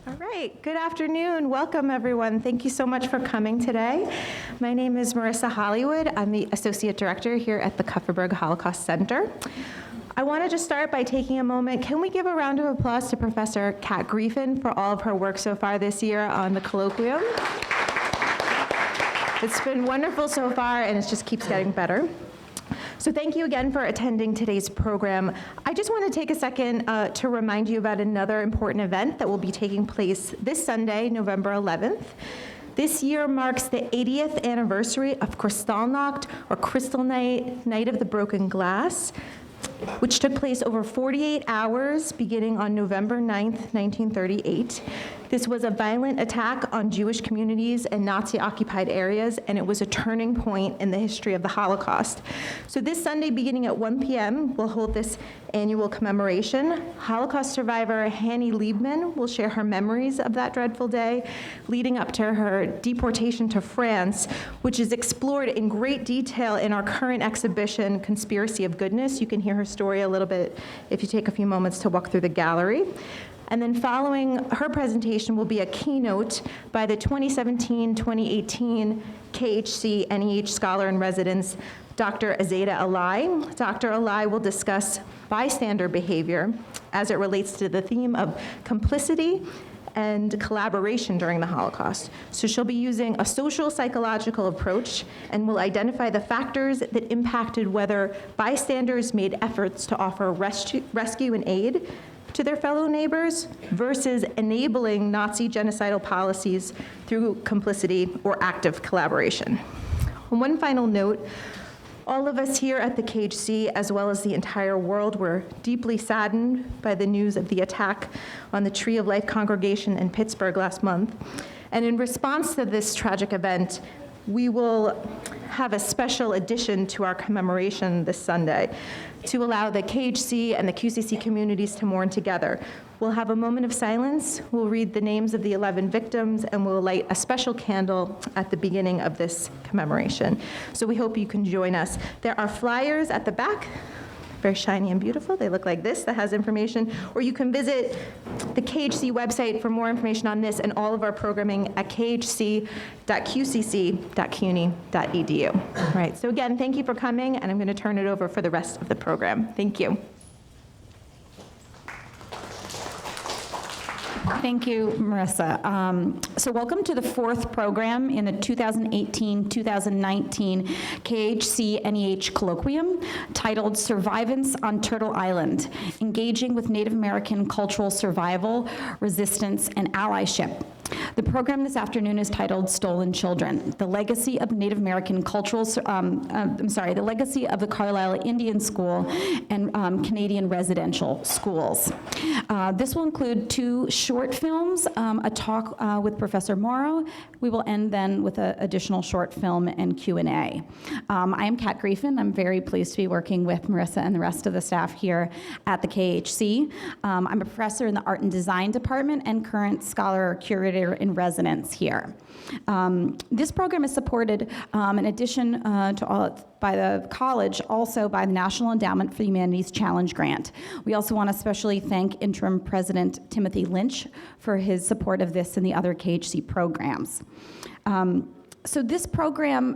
All right, good afternoon. Welcome, everyone. Thank you so much for coming today. My name is Marissa Hollywood. I'm the Associate Director here at the Kupferberg Holocaust Center. I want to just start by taking a moment. Can we give a round of applause to Professor Kat Griffin for all of her work so far this year on the colloquium? It's been wonderful so far, and it just keeps getting better. So thank you again for attending today's program. I just want to take a second to remind you about another important event that will be taking place this Sunday, November 11th. This year marks the 80th anniversary of Kristallnacht, or Crystal Night, Night of the Broken Glass, which took place over 48 hours beginning on November 9th, 1938. This was a violent attack on Jewish communities in Nazi-occupied areas, and it was a turning point in the history of the Holocaust. So this Sunday, beginning at 1 p.m., we'll hold this annual commemoration. Holocaust survivor Hanny Liebman will share her memories of that dreadful day, leading up to her deportation to France, which is explored in great detail in our current exhibition, Conspiracy of Goodness. You can hear her story a little bit if you take a few moments to walk through the gallery. And then following her presentation will be a keynote by the 2017-2018 KHC NEH Scholar in Residence, Dr. Azeda Alai. Dr. Alai will discuss bystander behavior as it relates to the theme of complicity and collaboration during the Holocaust. So she'll be using a social psychological approach and will identify the factors that impacted whether bystanders made efforts to offer rescue and aid to their fellow neighbors versus enabling Nazi genocidal policies through complicity or active collaboration. And one final note, all of us here at the KHC, as well as the entire world, were deeply saddened by the news of the attack on the Tree of Life congregation in Pittsburgh last month. And in response to this tragic event, we will have a special addition to our commemoration this Sunday to allow the KHC and the QCC communities to mourn together. We'll have a moment of silence, we'll read the names of the 11 victims, and we'll light a special candle at the beginning of this commemoration. So we hope you can join us. There are flyers at the back, very shiny and beautiful. They look like this, that has information. Or you can visit the KHC website for more information on this and all of our programming at khc.qcc.cuny.edu. All right, so again, thank you for coming, and I'm going to turn it over for the rest of the program. Thank you. Thank you, Marissa. So welcome to the fourth program in the 2018-2019 KHC NEH Colloquium titled Survivance on Turtle Island, Engaging with Native American Cultural Survival, Resistance, and Allyship. The program this afternoon is titled Stolen Children, the legacy of Native American cultural, the legacy of the Carlisle Indian School and Canadian residential schools. This will include two short films, a talk with Professor Mauro. We will end then with an additional short film and Q&A. I am Kat Griffin. I'm very pleased to be working with Marissa and the rest of the staff here at the KHC. I'm a professor in the Art and Design Department and current scholar curator in residence here. This program is supported, in addition to all by the college, also by the National Endowment for the Humanities Challenge Grant. We also want to especially thank Interim President Timothy Lynch for his support of this and the other KHC programs. So this program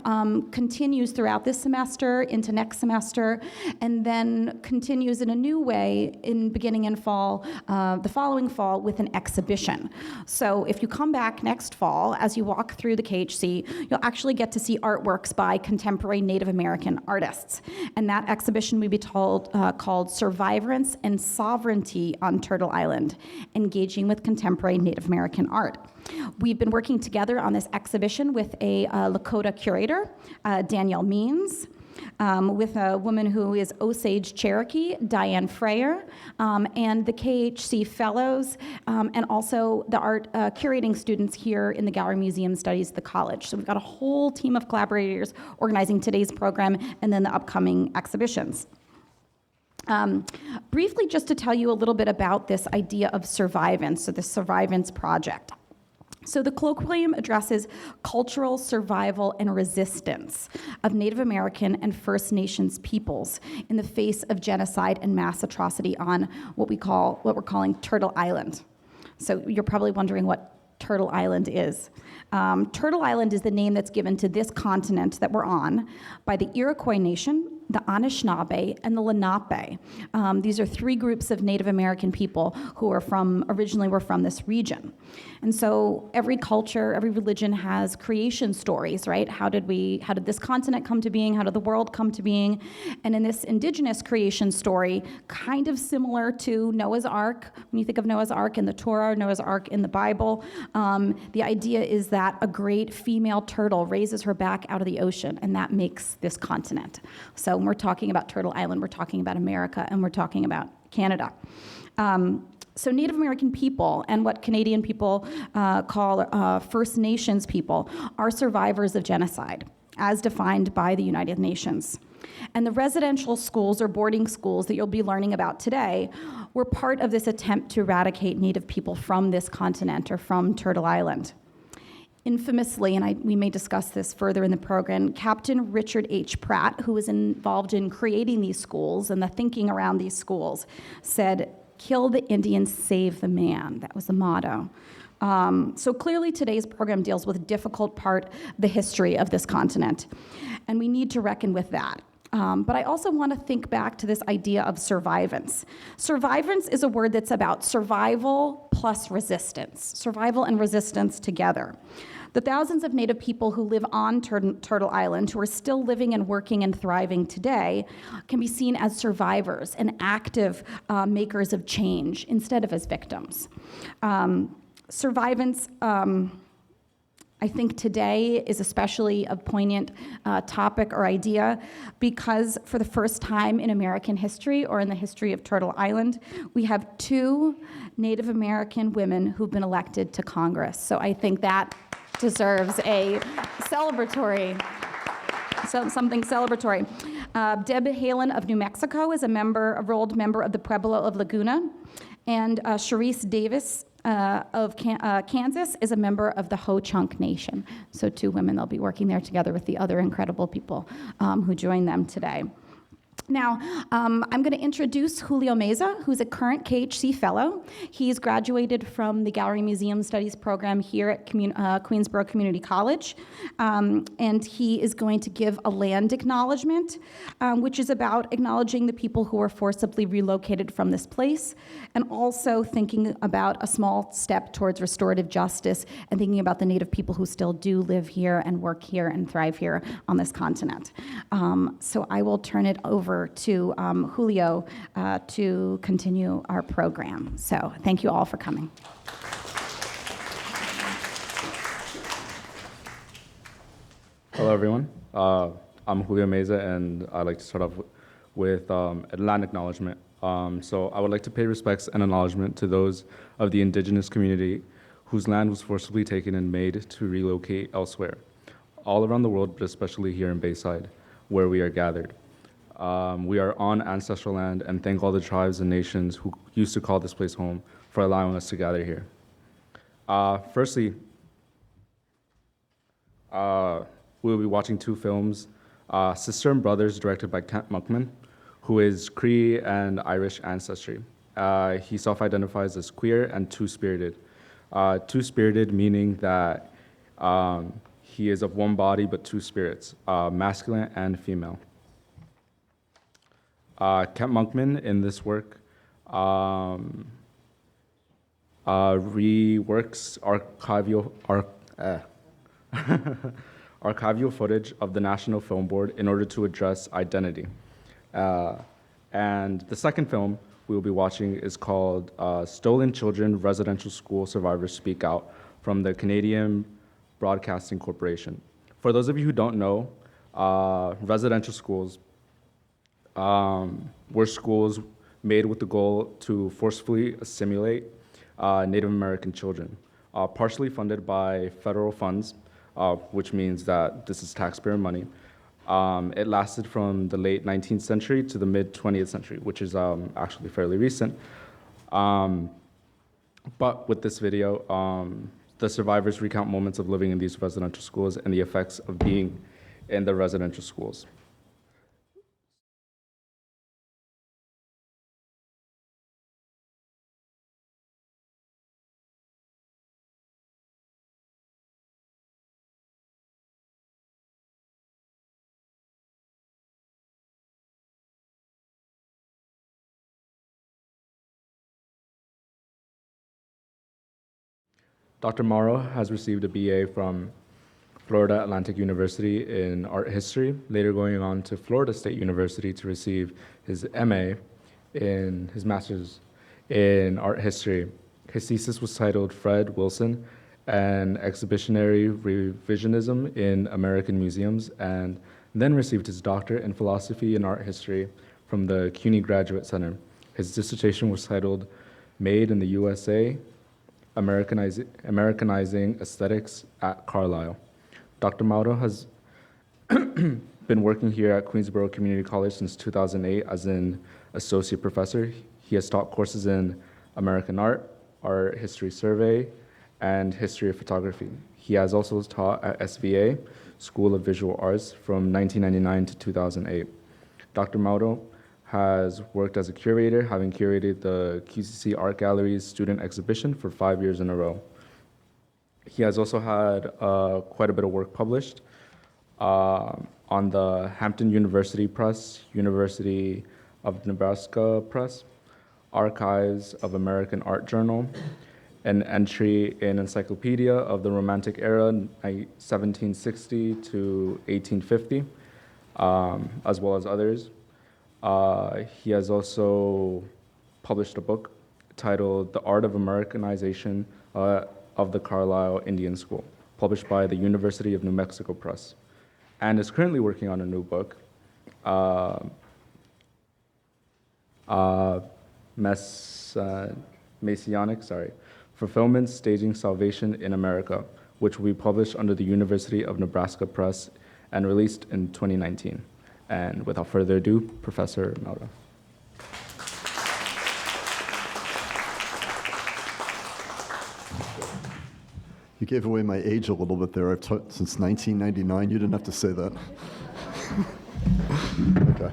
continues throughout this semester into next semester, and then continues in a new way beginning in fall, the following fall, with an exhibition. So if you come back next fall, as you walk through the KHC, you'll actually get to see artworks by contemporary Native American artists. And that exhibition will be called Survivance and Sovereignty on Turtle Island, Engaging with Contemporary Native American Art. We've been working together on this exhibition with a Lakota curator, Danielle Means, with a woman who is Osage Cherokee, Diane Freyer, and the KHC fellows, and also the art curating students here in the Gallery Museum Studies of the college. So we've got a whole team of collaborators organizing today's program and then the upcoming exhibitions. Briefly, just to tell you a little bit about this idea of survivance, so the Survivance Project. So the colloquium addresses cultural survival and resistance of Native American and First Nations peoples in the face of genocide and mass atrocity on what we're calling Turtle Island. So you're probably wondering what Turtle Island is. Turtle Island is the name that's given to this continent that we're on by the Iroquois Nation, the Anishinaabe, and the Lenape. These are three groups of Native American people who are originally were from this region. And so every culture, every religion has creation stories, right? How did this continent come to being? How did the world come to being? And in this indigenous creation story, kind of similar to Noah's Ark, when you think of Noah's Ark in the Torah, Noah's Ark in the Bible, the idea is that a great female turtle raises her back out of the ocean, and that makes this continent. So when we're talking about Turtle Island, we're talking about America, and we're talking about Canada. So Native American people and what Canadian people call First Nations people are survivors of genocide, as defined by the United Nations. And the residential schools or boarding schools that you'll be learning about today were part of this attempt to eradicate Native people from this continent or from Turtle Island. Infamously, and we may discuss this further in the program, Captain Richard H. Pratt, who was involved in creating these schools and the thinking around these schools, said, "Kill the Indians, save the man." That was the motto. So clearly today's program deals with a difficult part of the history of this continent, and we need to reckon with that. But I also want to think back to this idea of survivance. Survivance is a word that's about survival plus resistance, survival and resistance together. The thousands of Native people who live on Turtle Island, who are still living and working and thriving today, can be seen as survivors and active makers of change instead of as victims. Survivance, I think today is especially a poignant topic or idea because for the first time in American history or in the history of Turtle Island, we have two Native American women who've been elected to Congress. So I think that deserves a celebratory, something celebratory. Deb Halen of New Mexico is a enrolled member of the Pueblo of Laguna, and Sharice Davis of Kansas is a member of the Ho-Chunk Nation. So two women, they'll be working there together with the other incredible people who joined them today. Now, I'm going to introduce Julio Meza, who's a current KHC fellow. He's graduated from the Gallery Museum Studies program here at Queensborough Community College, and he is going to give a land acknowledgement, which is about acknowledging the people who were forcibly relocated from this place, and also thinking about a small step towards restorative justice and thinking about the Native people who still do live here and work here and thrive here on this continent. So I will turn it over to Julio to continue our program. So thank you all for coming. Hello, everyone. I'm Julio Meza, and I'd like to start off with a land acknowledgement. So I would like to pay respects and acknowledgement to those of the indigenous community whose land was forcibly taken and made to relocate elsewhere, all around the world, but especially here in Bayside, where we are gathered. We are on ancestral land, and thank all the tribes and nations who used to call this place home for allowing us to gather here. Firstly, we'll be watching two films, Sister and Brothers, directed by Monkman, who is Cree and Irish ancestry. He self-identifies as queer and two-spirited. Two-spirited meaning that he is of one body but two spirits, masculine and female. Kent Monkman in this work reworks archival footage of the National Film Board in order to address identity. And the second film we will be watching is called Stolen Children Residential School Survivors Speak Out from the Canadian Broadcasting Corporation. For those of you who don't know, residential schools were schools made with the goal to forcefully assimilate Native American children, partially funded by federal funds, which means that this is taxpayer money. It lasted from the late 19th century to the mid 20th century, which is actually fairly recent. But with this video, the survivors recount moments of living in these residential schools and the effects of being in the residential schools. Dr. Mauro has received a BA from Florida Atlantic University in art history, later going on to Florida State University to receive his MA in his master's in art history. His thesis was titled Fred Wilson and Exhibitionary Revisionism in American Museums, and then received his doctorate in philosophy and art history from the CUNY Graduate Center. His dissertation was titled Made in the USA, Americanizing Aesthetics at Carlisle. Dr. Mauro has been working here at Queensborough Community College since 2008 as an associate professor. He has taught courses in American art, art history survey, and history of photography. He has also taught at SVA, School of Visual Arts, from 1999 to 2008. Dr. Mauro has worked as a curator, having curated the QCC Art Gallery's student exhibition for 5 years in a row. He has also had quite a bit of work published on the Hampton University Press, University of Nebraska Press, Archives of American Art Journal, an entry in Encyclopedia of the Romantic Era, 1760 to 1850, as well as others. He has also published a book titled The Art of Americanization of the Carlisle Indian School, published by the University of New Mexico Press, and is currently working on a new book, Messianic, Fulfillment, Staging Salvation in America, which will be published under the University of Nebraska Press and released in 2019. And without further ado, Professor Mauro. You gave away my age a little bit there. I've taught since 1999. You didn't have to say that. Okay.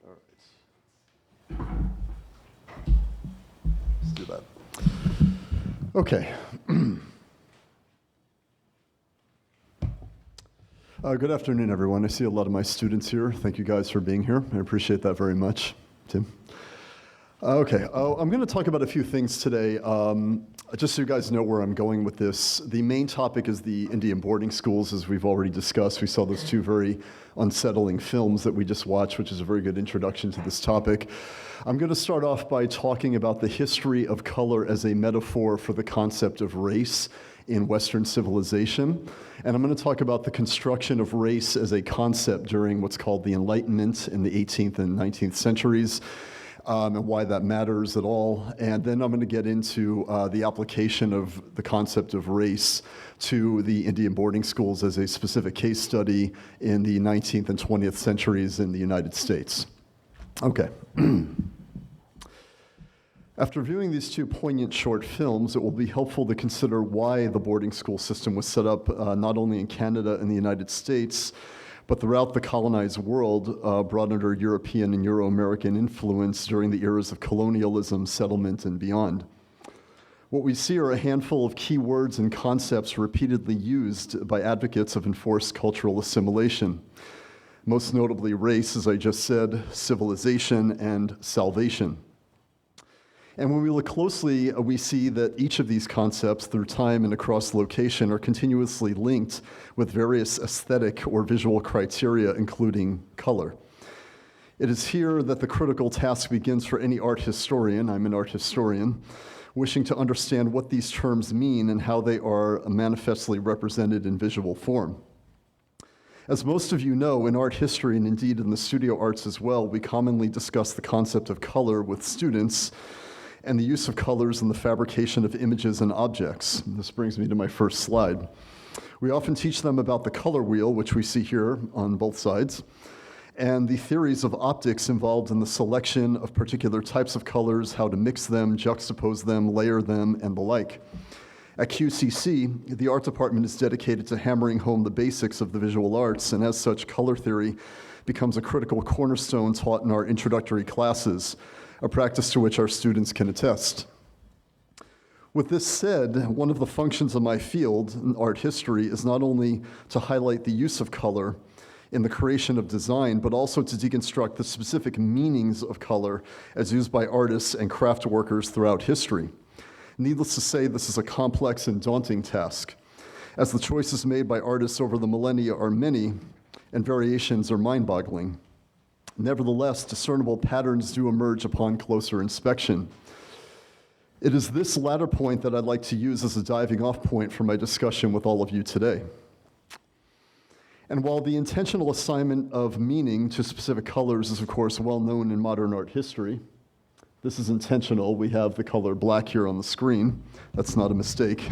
All right. Let's do that. Okay. Good afternoon, everyone. I see a lot of my students here. Thank you guys for being here. I appreciate that very much. Tim? Okay, I'm going to talk about a few things today. Just so you guys know where I'm going with this, the main topic is the Indian boarding schools, as we've already discussed. We saw those two very unsettling films that we just watched, which is a very good introduction to this topic. I'm going to start off by talking about the history of color as a metaphor for the concept of race in Western civilization. And I'm going to talk about the construction of race as a concept during what's called the Enlightenment in the 18th and 19th centuries. And why that matters at all. And then I'm going to get into the application of the concept of race to the Indian boarding schools as a specific case study in the 19th and 20th centuries in the United States. Okay. After viewing these two poignant short films, it will be helpful to consider why the boarding school system was set up not only in Canada and the United States, but throughout the colonized world, brought under European and Euro-American influence during the eras of colonialism, settlement, and beyond. What we see are a handful of key words and concepts repeatedly used by advocates of enforced cultural assimilation. Most notably race, as I just said, civilization, and salvation. And when we look closely, we see that each of these concepts, through time and across location, are continuously linked with various aesthetic or visual criteria, including color. It is here that the critical task begins for any art historian, I'm an art historian, wishing to understand what these terms mean and how they are manifestly represented in visual form. As most of you know, in art history, and indeed in the studio arts as well, we commonly discuss the concept of color with students and the use of colors in the fabrication of images and objects. This brings me to my first slide. We often teach them about the color wheel, which we see here on both sides, and the theories of optics involved in the selection of particular types of colors, how to mix them, juxtapose them, layer them, and the like. At QCC, the art department is dedicated to hammering home the basics of the visual arts, and as such, color theory becomes a critical cornerstone taught in our introductory classes, a practice to which our students can attest. With this said, one of the functions of my field, in art history, is not only to highlight the use of color in the creation of design, but also to deconstruct the specific meanings of color as used by artists and craft workers throughout history. Needless to say, this is a complex and daunting task, as the choices made by artists over the millennia are many, and variations are mind-boggling. Nevertheless, discernible patterns do emerge upon closer inspection. It is this latter point that I'd like to use as a diving-off point for my discussion with all of you today. And while the intentional assignment of meaning to specific colors is, of course, well known in modern art history, this is intentional. We have the color black here on the screen. That's not a mistake.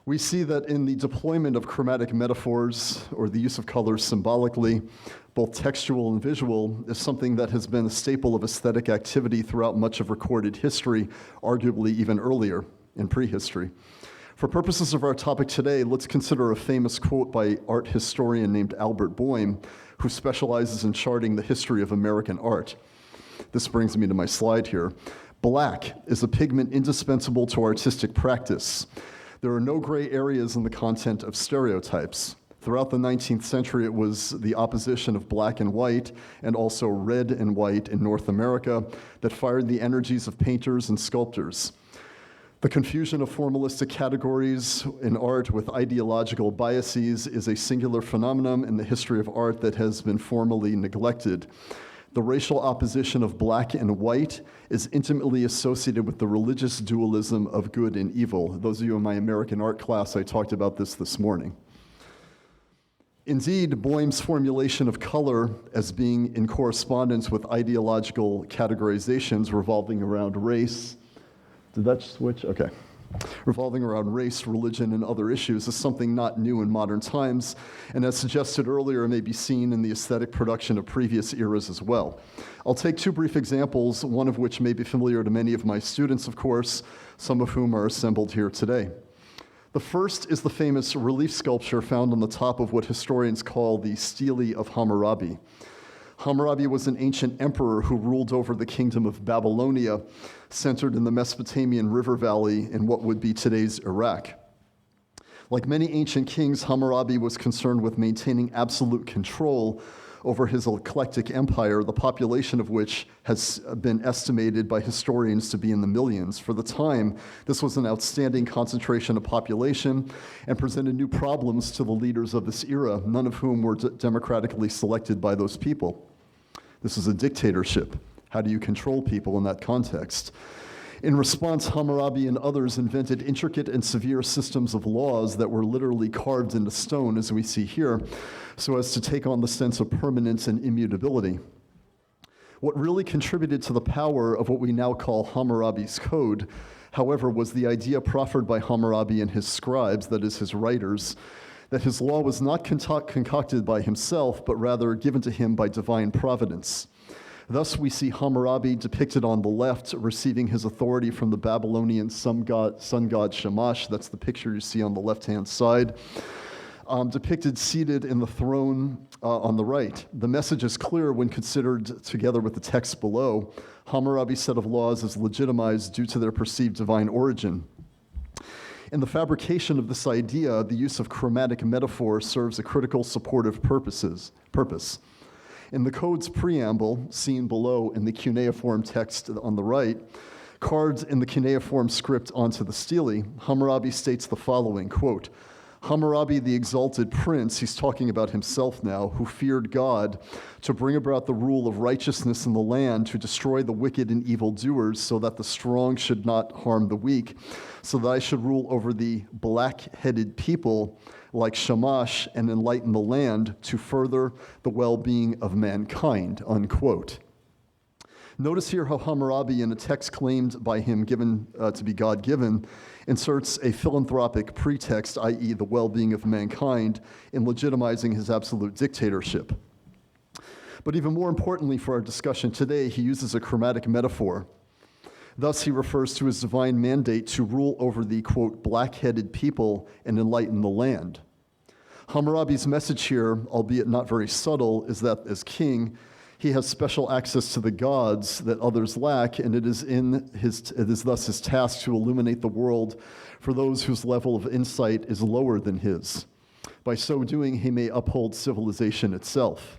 We see that in the deployment of chromatic metaphors, or the use of colors symbolically, both textual and visual, is something that has been a staple of aesthetic activity throughout much of recorded history, arguably even earlier in prehistory. For purposes of our topic today, let's consider a famous quote by art historian named Albert Boehm, who specializes in charting the history of American art. This brings me to my slide here. Black is a pigment indispensable to artistic practice. There are no gray areas in the content of stereotypes. Throughout the 19th century, it was the opposition of black and white, and also red and white in North America, that fired the energies of painters and sculptors. The confusion of formalistic categories in art with ideological biases is a singular phenomenon in the history of art that has been formally neglected. The racial opposition of black and white is intimately associated with the religious dualism of good and evil. Those of you in my American art class, I talked about this morning. Indeed, Boehm's formulation of color as being in correspondence with ideological categorizations revolving around race, did that switch? Okay. Revolving around race, religion, and other issues is something not new in modern times, and as suggested earlier, may be seen in the aesthetic production of previous eras as well. I'll take two brief examples, one of which may be familiar to many of my students, of course, some of whom are assembled here today. The first is the famous relief sculpture found on the top of what historians call the Stele of Hammurabi. Hammurabi was an ancient emperor who ruled over the kingdom of Babylonia, centered in the Mesopotamian river valley in what would be today's Iraq. Like many ancient kings, Hammurabi was concerned with maintaining absolute control over his eclectic empire, the population of which has been estimated by historians to be in the millions. For the time, this was an outstanding concentration of population and presented new problems to the leaders of this era, none of whom were democratically selected by those people. This is a dictatorship. How do you control people in that context? In response, Hammurabi and others invented intricate and severe systems of laws that were literally carved into stone, as we see here, so as to take on the sense of permanence and immutability. What really contributed to the power of what we now call Hammurabi's Code, however, was the idea proffered by Hammurabi and his scribes, that is, his writers, that his law was not concocted by himself, but rather given to him by divine providence. Thus, we see Hammurabi depicted on the left, receiving his authority from the Babylonian sun god Shamash. That's the picture you see on the left-hand side. Depicted seated in the throne on the right. The message is clear when considered together with the text below. Hammurabi's set of laws is legitimized due to their perceived divine origin. In the fabrication of this idea, the use of chromatic metaphor serves a critical supportive purpose. In the code's preamble, seen below in the cuneiform text on the right, carved in the cuneiform script onto the stele, Hammurabi states the following, quote, Hammurabi, the exalted prince, he's talking about himself now, who feared God, to bring about the rule of righteousness in the land, to destroy the wicked and evil doers, so that the strong should not harm the weak, so that I should rule over the black-headed people like Shamash and enlighten the land to further the well-being of mankind, unquote. Notice here how Hammurabi, in a text claimed by him given to be God-given, inserts a philanthropic pretext, i.e. the well-being of mankind, in legitimizing his absolute dictatorship. But even more importantly for our discussion today, he uses a chromatic metaphor. Thus, he refers to his divine mandate to rule over the, quote, black-headed people and enlighten the land. Hammurabi's message here, albeit not very subtle, is that as king, he has special access to the gods that others lack, and it is thus his task to illuminate the world for those whose level of insight is lower than his. By so doing, he may uphold civilization itself.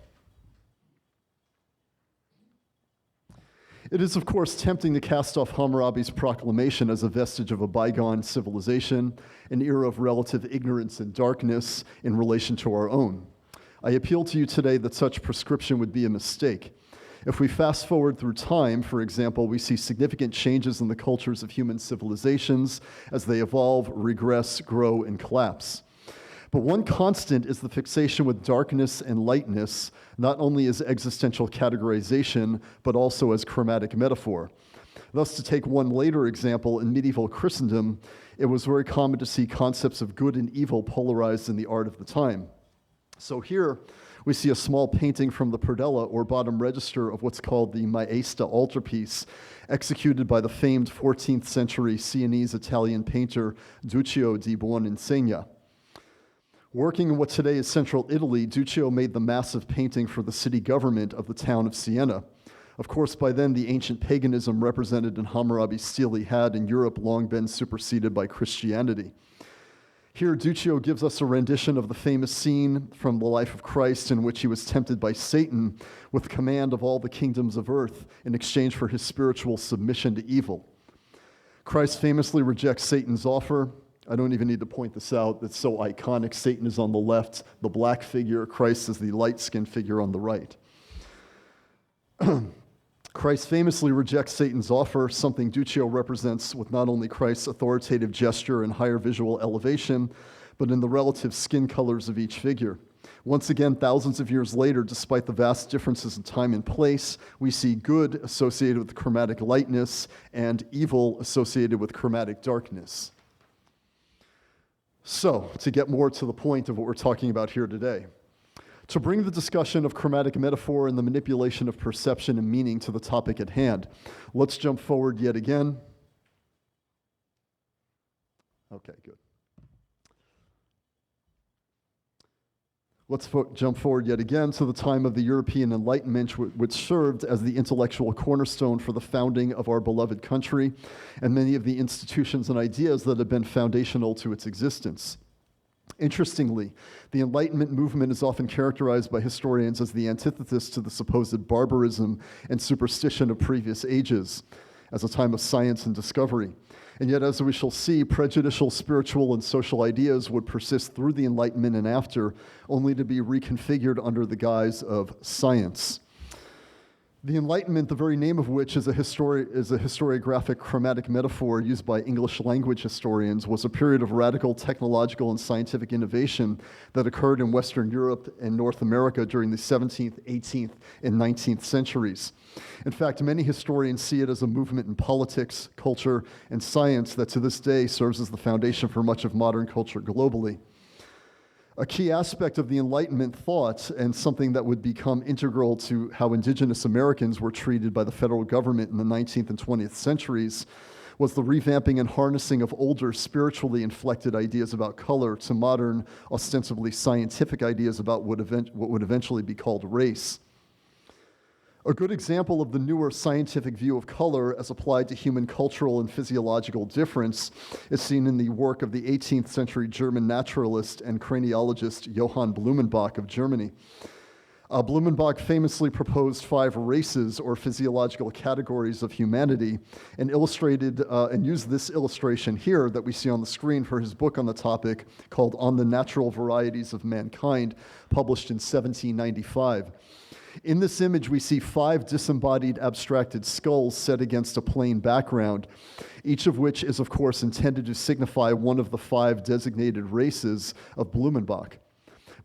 It is, of course, tempting to cast off Hammurabi's proclamation as a vestige of a bygone civilization, an era of relative ignorance and darkness in relation to our own. I appeal to you today that such prescription would be a mistake. If we fast forward through time, for example, we see significant changes in the cultures of human civilizations as they evolve, regress, grow, and collapse. But one constant is the fixation with darkness and lightness, not only as existential categorization, but also as chromatic metaphor. Thus, to take one later example, in medieval Christendom, it was very common to see concepts of good and evil polarized in the art of the time. So here, we see a small painting from the predella, or bottom register, of what's called the Maesta altarpiece, executed by the famed 14th century Sienese Italian painter Duccio di Buoninsegna. Working in what today is central Italy, Duccio made the massive painting for the city government of the town of Siena. Of course, by then, the ancient paganism represented in Hammurabi's stele had in Europe long been superseded by Christianity. Here, Duccio gives us a rendition of the famous scene from the life of Christ in which he was tempted by Satan with command of all the kingdoms of earth in exchange for his spiritual submission to evil. Christ famously rejects Satan's offer. I don't even need to point this out. It's so iconic. Satan is on the left, the black figure. Christ is the light-skinned figure on the right. Christ famously rejects Satan's offer, something Duccio represents with not only Christ's authoritative gesture and higher visual elevation, but in the relative skin colors of each figure. Once again, thousands of years later, despite the vast differences in time and place, we see good associated with chromatic lightness and evil associated with chromatic darkness. So, to get more to the point of what we're talking about here today, to bring the discussion of chromatic metaphor and the manipulation of perception and meaning to the topic at hand, let's jump forward yet again. Okay, good. Let's jump forward yet again to the time of the European Enlightenment, which served as the intellectual cornerstone for the founding of our beloved country and many of the institutions and ideas that have been foundational to its existence. Interestingly, the Enlightenment movement is often characterized by historians as the antithesis to the supposed barbarism and superstition of previous ages, as a time of science and discovery. And yet, as we shall see, prejudicial spiritual and social ideas would persist through the Enlightenment and after, only to be reconfigured under the guise of science. The Enlightenment, the very name of which is a historiographic chromatic metaphor used by English language historians, was a period of radical technological and scientific innovation that occurred in Western Europe and North America during the 17th, 18th, and 19th centuries. In fact, many historians see it as a movement in politics, culture, and science that to this day serves as the foundation for much of modern culture globally. A key aspect of the Enlightenment thought, and something that would become integral to how indigenous Americans were treated by the federal government in the 19th and 20th centuries, was the revamping and harnessing of older spiritually inflected ideas about color to modern, ostensibly scientific ideas about what would eventually be called race. A good example of the newer scientific view of color as applied to human cultural and physiological difference is seen in the work of the 18th century German naturalist and craniologist Johann Blumenbach of Germany. Blumenbach famously proposed 5 races or physiological categories of humanity and illustrated and used this illustration here that we see on the screen for his book on the topic called On the Natural Varieties of Mankind, published in 1795. In this image, we see 5 disembodied abstracted skulls set against a plain background, each of which is, of course, intended to signify one of the 5 designated races of Blumenbach.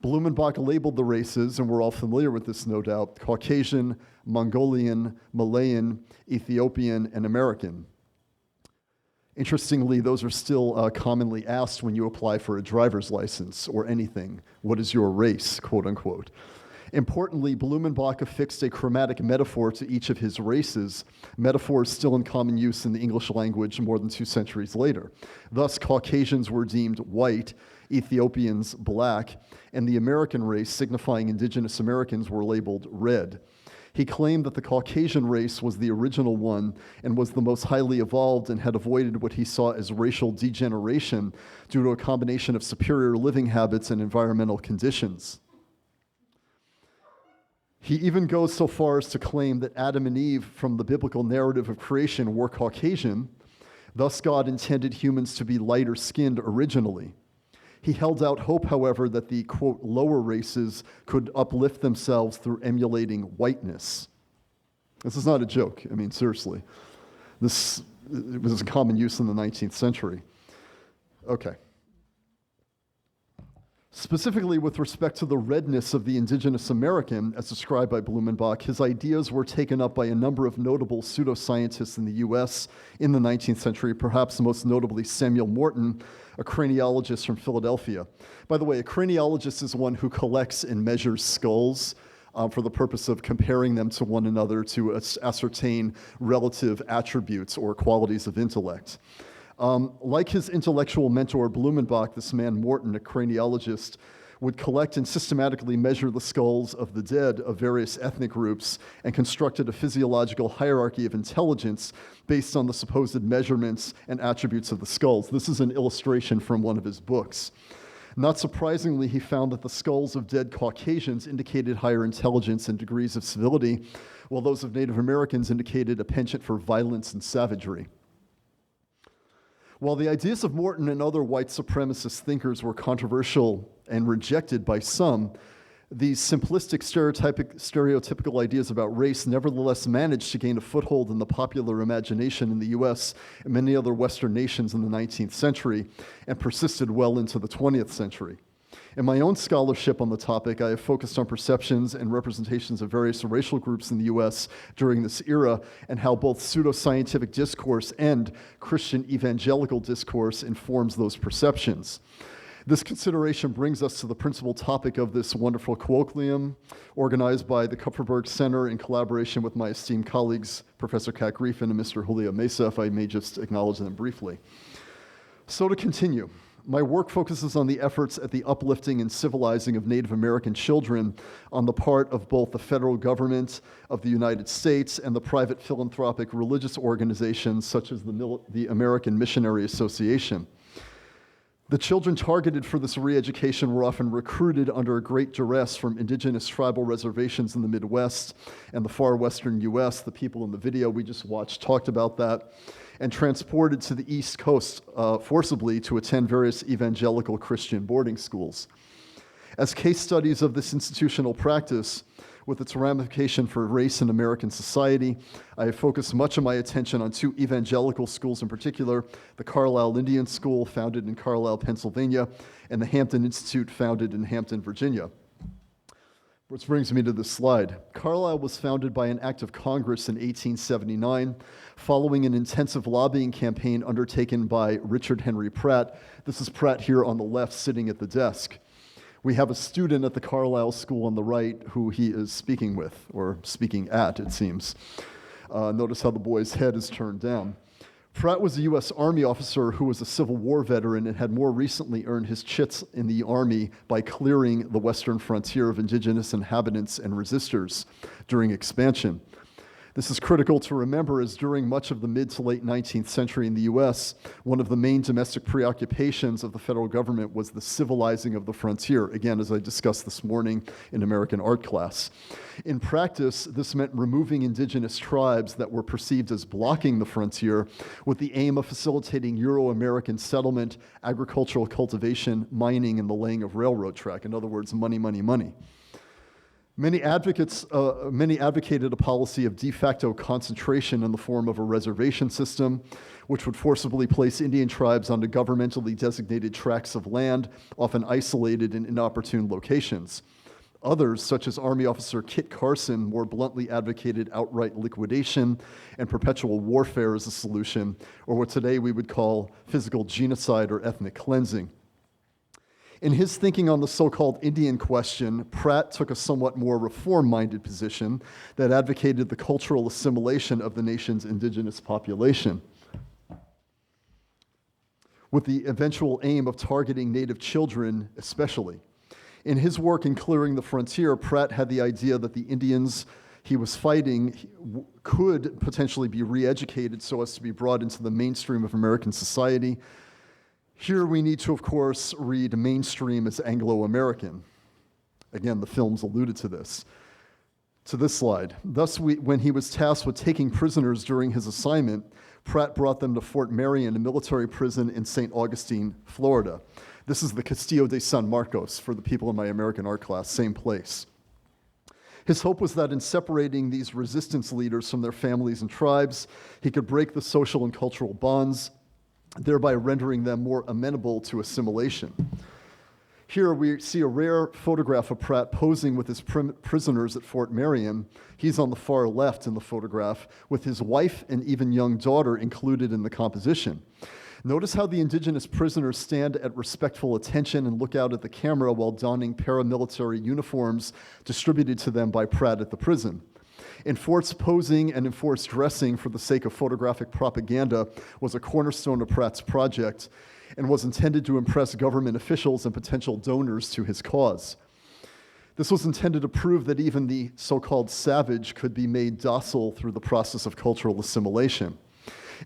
Blumenbach labeled the races, and we're all familiar with this, no doubt, Caucasian, Mongolian, Malayan, Ethiopian, and American. Interestingly, those are still commonly asked when you apply for a driver's license or anything. What is your race, quote unquote? Importantly, Blumenbach affixed a chromatic metaphor to each of his races, metaphors still in common use in the English language more than 2 centuries later. Thus, Caucasians were deemed white, Ethiopians black, and the American race, signifying indigenous Americans, were labeled red. He claimed that the Caucasian race was the original one and was the most highly evolved and had avoided what he saw as racial degeneration due to a combination of superior living habits and environmental conditions. He even goes so far as to claim that Adam and Eve from the biblical narrative of creation were Caucasian, thus God intended humans to be lighter skinned originally. He held out hope, however, that the, quote, lower races could uplift themselves through emulating whiteness. This is not a joke. I mean, seriously. This was in common use in the 19th century. Okay. Specifically with respect to the redness of the indigenous American, as described by Blumenbach, his ideas were taken up by a number of notable pseudoscientists in the US in the 19th century, perhaps most notably Samuel Morton, a craniologist from Philadelphia. By the way, a craniologist is one who collects and measures skulls for the purpose of comparing them to one another to ascertain relative attributes or qualities of intellect. Like his intellectual mentor Blumenbach, this man Morton, a craniologist, would collect and systematically measure the skulls of the dead of various ethnic groups and constructed a physiological hierarchy of intelligence based on the supposed measurements and attributes of the skulls. This is an illustration from one of his books. Not surprisingly, he found that the skulls of dead Caucasians indicated higher intelligence and degrees of civility, while those of Native Americans indicated a penchant for violence and savagery. While the ideas of Morton and other white supremacist thinkers were controversial and rejected by some, these simplistic stereotypical ideas about race nevertheless managed to gain a foothold in the popular imagination in the US and many other Western nations in the 19th century and persisted well into the 20th century. In my own scholarship on the topic, I have focused on perceptions and representations of various racial groups in the US during this era and how both pseudoscientific discourse and Christian evangelical discourse informs those perceptions. This consideration brings us to the principal topic of this wonderful colloquium, organized by the Kupferberg Center in collaboration with my esteemed colleagues, Professor Kat Griffin and Mr. Julio Meza, if I may just acknowledge them briefly. So to continue, my work focuses on the efforts at the uplifting and civilizing of Native American children on the part of both the federal government of the United States and the private philanthropic religious organizations such as the American Missionary Association. The children targeted for this re-education were often recruited under great duress from indigenous tribal reservations in the Midwest and the far western US. The people in the video we just watched talked about that, and transported to the East Coast forcibly to attend various evangelical Christian boarding schools. As case studies of this institutional practice, with its ramification for race in American society, I have focused much of my attention on two evangelical schools in particular, the Carlisle Indian School, founded in Carlisle, Pennsylvania, and the Hampton Institute, founded in Hampton, Virginia. Which brings me to this slide. Carlisle was founded by an act of Congress in 1879, following an intensive lobbying campaign undertaken by Richard Henry Pratt. This is Pratt here on the left, sitting at the desk. We have a student at the Carlisle School on the right who he is speaking with, or speaking at, it seems. Notice how the boy's head is turned down. Pratt was a U.S. Army officer who was a Civil War veteran and had more recently earned his chits in the Army by clearing the western frontier of indigenous inhabitants and resistors during expansion. This is critical to remember, as during much of the mid to late 19th century in the US, one of the main domestic preoccupations of the federal government was the civilizing of the frontier, again, as I discussed this morning in American art class. In practice, this meant removing indigenous tribes that were perceived as blocking the frontier with the aim of facilitating Euro-American settlement, agricultural cultivation, mining, and the laying of railroad track. In other words, money, money, money. Many advocated a policy of de facto concentration in the form of a reservation system, which would forcibly place Indian tribes onto governmentally designated tracts of land, often isolated in inopportune locations. Others, such as Army Officer Kit Carson, more bluntly advocated outright liquidation and perpetual warfare as a solution, or what today we would call physical genocide or ethnic cleansing. In his thinking on the so-called Indian question, Pratt took a somewhat more reform-minded position that advocated the cultural assimilation of the nation's indigenous population, with the eventual aim of targeting Native children especially. In his work in Clearing the Frontier, Pratt had the idea that the Indians he was fighting could potentially be re-educated so as to be brought into the mainstream of American society. Here we need to, of course, read mainstream as Anglo-American. Again, the films alluded to this. to this slide. Thus, when he was tasked with taking prisoners during his assignment, Pratt brought them to Fort Marion, a military prison in St. Augustine, Florida. This is the Castillo de San Marcos for the people in my American art class, same place. His hope was that in separating these resistance leaders from their families and tribes, he could break the social and cultural bonds, thereby rendering them more amenable to assimilation. Here we see a rare photograph of Pratt posing with his prisoners at Fort Marion. He's on the far left in the photograph, with his wife and even young daughter included in the composition. Notice how the indigenous prisoners stand at respectful attention and look out at the camera while donning paramilitary uniforms distributed to them by Pratt at the prison. Enforced posing and enforced dressing for the sake of photographic propaganda was a cornerstone of Pratt's project and was intended to impress government officials and potential donors to his cause. This was intended to prove that even the so-called savage could be made docile through the process of cultural assimilation.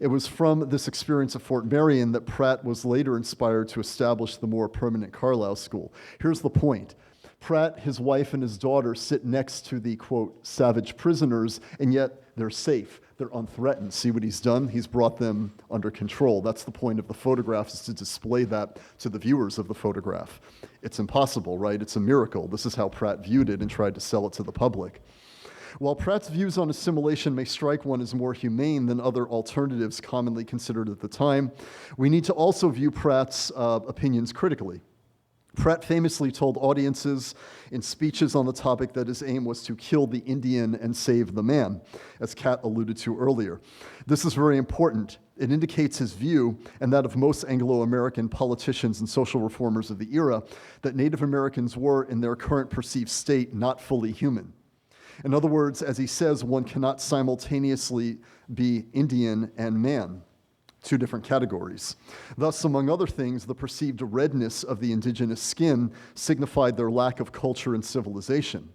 It was from this experience at Fort Marion that Pratt was later inspired to establish the more permanent Carlisle School. Here's the point. Pratt, his wife, and his daughter sit next to the, quote, savage prisoners, and yet they're safe. They're unthreatened. See what he's done? He's brought them under control. That's the point of the photograph, is to display that to the viewers of the photograph. It's impossible, right? It's a miracle. This is how Pratt viewed it and tried to sell it to the public. While Pratt's views on assimilation may strike one as more humane than other alternatives commonly considered at the time, we need to also view Pratt's opinions critically. Pratt famously told audiences in speeches on the topic that his aim was to kill the Indian and save the man, as Kat alluded to earlier. This is very important. It indicates his view, and that of most Anglo-American politicians and social reformers of the era, that Native Americans were, in their current perceived state, not fully human. In other words, as he says, one cannot simultaneously be Indian and man. Two different categories. Thus, among other things, the perceived redness of the indigenous skin signified their lack of culture and civilization.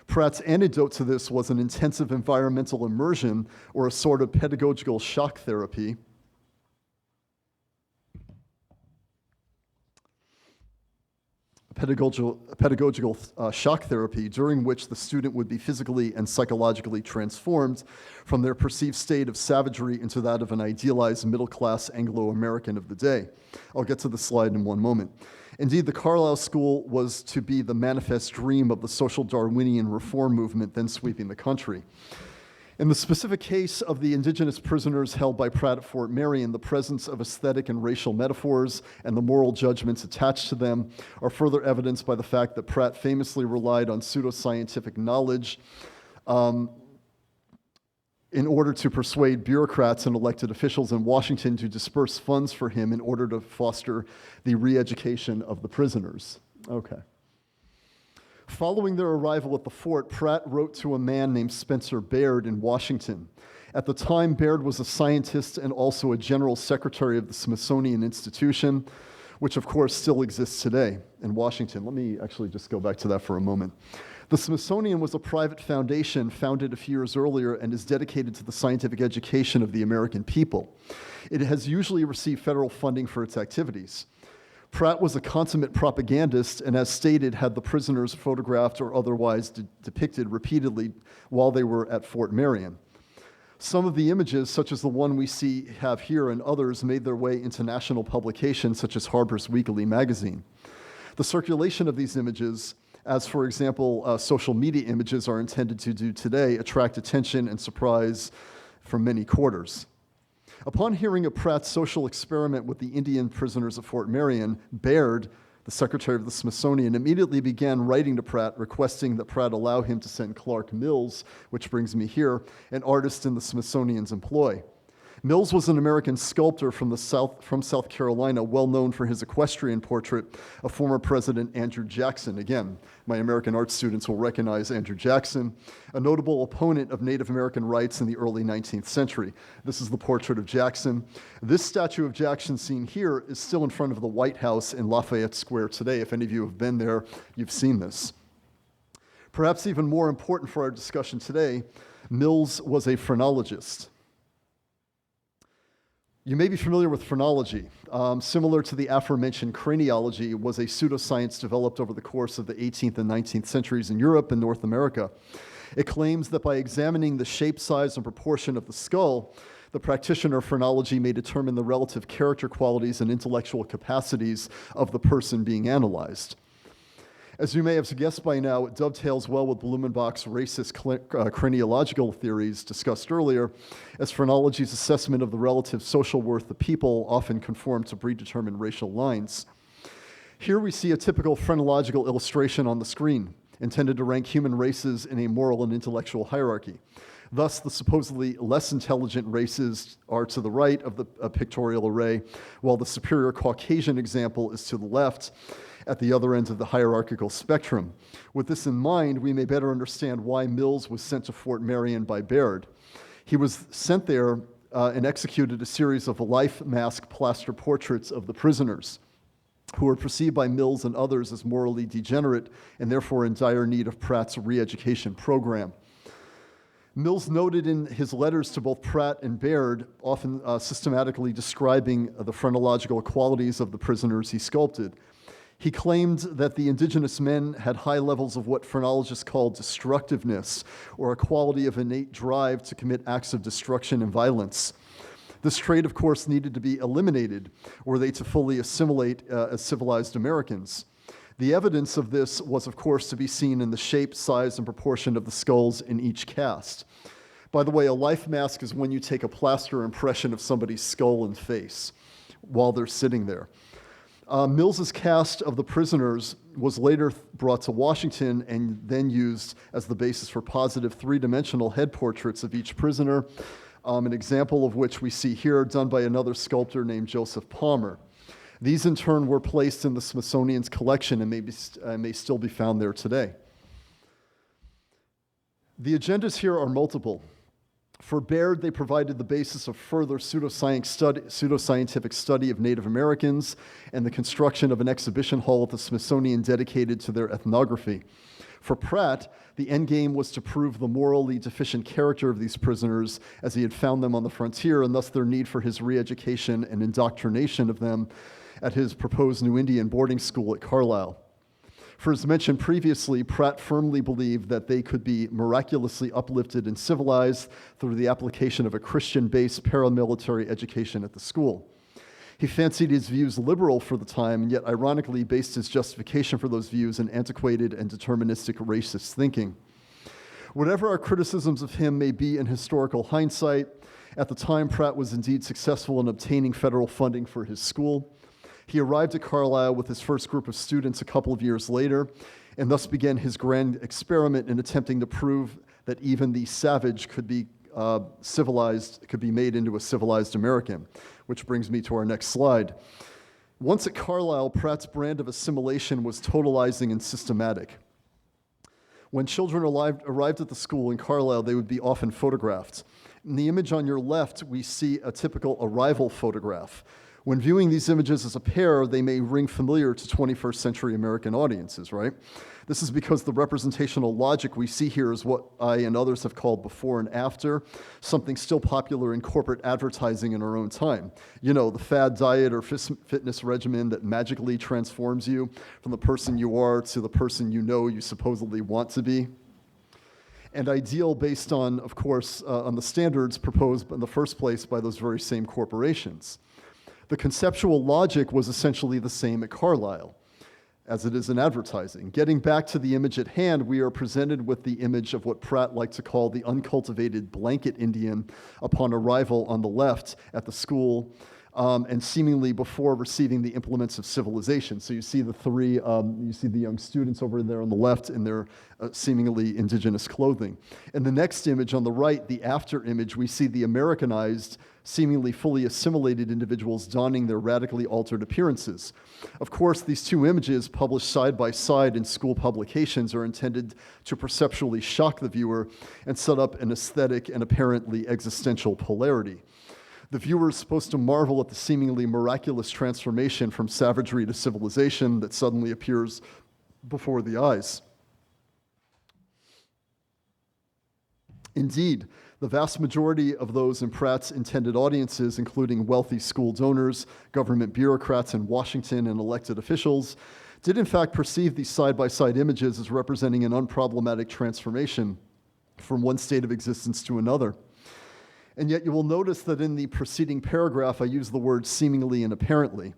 Pratt's antidote to this was an intensive environmental immersion, or a sort of pedagogical shock therapy, shock therapy during which the student would be physically and psychologically transformed from their perceived state of savagery into that of an idealized middle-class Anglo-American of the day. I'll get to the slide in one moment. Indeed, the Carlisle School was to be the manifest dream of the social Darwinian reform movement then sweeping the country. In the specific case of the indigenous prisoners held by Pratt at Fort Marion, the presence of aesthetic and racial metaphors and the moral judgments attached to them are further evidenced by the fact that Pratt famously relied on pseudoscientific knowledge in order to persuade bureaucrats and elected officials in Washington to disperse funds for him in order to foster the re-education of the prisoners. Okay. Following their arrival at the fort, Pratt wrote to a man named Spencer Baird in Washington. At the time, Baird was a scientist and also a general secretary of the Smithsonian Institution, which of course still exists today in Washington. Let me actually just go back to that for a moment. The Smithsonian was a private foundation founded a few years earlier and is dedicated to the scientific education of the American people. It has usually received federal funding for its activities. Pratt was a consummate propagandist and, as stated, had the prisoners photographed or otherwise depicted repeatedly while they were at Fort Marion. Some of the images, such as the one we have here and others, made their way into national publications such as Harper's Weekly magazine. The circulation of these images, as for example, social media images are intended to do today, attract attention and surprise from many quarters. Upon hearing of Pratt's social experiment with the Indian prisoners at Fort Marion, Baird, the secretary of the Smithsonian, immediately began writing to Pratt, requesting that Pratt allow him to send Clark Mills, which brings me here, an artist in the Smithsonian's employ. Mills was an American sculptor from South Carolina, well known for his equestrian portrait of former President Andrew Jackson. Again, my American art students will recognize Andrew Jackson, a notable opponent of Native American rights in the early 19th century. This is the portrait of Jackson. This statue of Jackson seen here is still in front of the White House in Lafayette Square today. If any of you have been there, you've seen this. Perhaps even more important for our discussion today, Mills was a phrenologist. You may be familiar with phrenology. Similar to the aforementioned craniology, was a pseudoscience developed over the course of the 18th and 19th centuries in Europe and North America. It claims that by examining the shape, size, and proportion of the skull, the practitioner of phrenology may determine the relative character qualities and intellectual capacities of the person being analyzed. As you may have guessed by now, it dovetails well with Blumenbach's racist craniological theories discussed earlier, as phrenology's assessment of the relative social worth of people often conform to predetermined racial lines. Here we see a typical phrenological illustration on the screen, intended to rank human races in a moral and intellectual hierarchy. Thus, the supposedly less intelligent races are to the right of the pictorial array, while the superior Caucasian example is to the left, at the other end of the hierarchical spectrum. With this in mind, we may better understand why Mills was sent to Fort Marion by Baird. He was sent there and executed a series of life mask plaster portraits of the prisoners, who were perceived by Mills and others as morally degenerate and therefore in dire need of Pratt's re-education program. Mills noted in his letters to both Pratt and Baird, often systematically describing the phrenological qualities of the prisoners he sculpted. He claimed that the indigenous men had high levels of what phrenologists call destructiveness, or a quality of innate drive to commit acts of destruction and violence. This trait, of course, needed to be eliminated were they to fully assimilate as civilized Americans. The evidence of this was, of course, to be seen in the shape, size, and proportion of the skulls in each cast. By the way, a life mask is when you take a plaster impression of somebody's skull and face while they're sitting there. Mills's cast of the prisoners was later brought to Washington and then used as the basis for positive three-dimensional head portraits of each prisoner, an example of which we see here, done by another sculptor named Joseph Palmer. These, in turn, were placed in the Smithsonian's collection and may still be found there today. The agendas here are multiple. For Baird, they provided the basis of further pseudoscientific study of Native Americans and the construction of an exhibition hall at the Smithsonian dedicated to their ethnography. For Pratt, the end game was to prove the morally deficient character of these prisoners as he had found them on the frontier, and thus their need for his re-education and indoctrination of them at his proposed New Indian boarding school at Carlisle. For as mentioned previously, Pratt firmly believed that they could be miraculously uplifted and civilized through the application of a Christian-based paramilitary education at the school. He fancied his views liberal for the time, and yet ironically based his justification for those views in antiquated and deterministic racist thinking. Whatever our criticisms of him may be in historical hindsight, at the time Pratt was indeed successful in obtaining federal funding for his school. He arrived at Carlisle with his first group of students a couple of years later, and thus began his grand experiment in attempting to prove that even the savage could be civilized, could be made into a civilized American, which brings me to our next slide. Once at Carlisle, Pratt's brand of assimilation was totalizing and systematic. When children arrived at the school in Carlisle, they would be often photographed. In the image on your left, we see a typical arrival photograph. When viewing these images as a pair, they may ring familiar to 21st century American audiences, right? This is because the representational logic we see here is what I and others have called before and after, something still popular in corporate advertising in our own time. You know, the fad diet or fitness regimen that magically transforms you from the person you are to the person you know you supposedly want to be. And ideal based on, of course, on the standards proposed in the first place by those very same corporations. The conceptual logic was essentially the same at Carlisle as it is in advertising. Getting back to the image at hand, we are presented with the image of what Pratt liked to call the uncultivated blanket Indian upon arrival on the left at the school, and seemingly before receiving the implements of civilization. So you see the three, you see the young students over there on the left in their seemingly indigenous clothing. In the next image on the right, the after image, we see the Americanized, seemingly fully assimilated individuals donning their radically altered appearances. Of course, these two images, published side by side in school publications, are intended to perceptually shock the viewer and set up an aesthetic and apparently existential polarity. The viewer is supposed to marvel at the seemingly miraculous transformation from savagery to civilization that suddenly appears before the eyes. Indeed, the vast majority of those in Pratt's intended audiences, including wealthy school donors, government bureaucrats in Washington, and elected officials, did in fact perceive these side-by-side images as representing an unproblematic transformation from one state of existence to another. And yet you will notice that in the preceding paragraph, I use the words seemingly and apparently.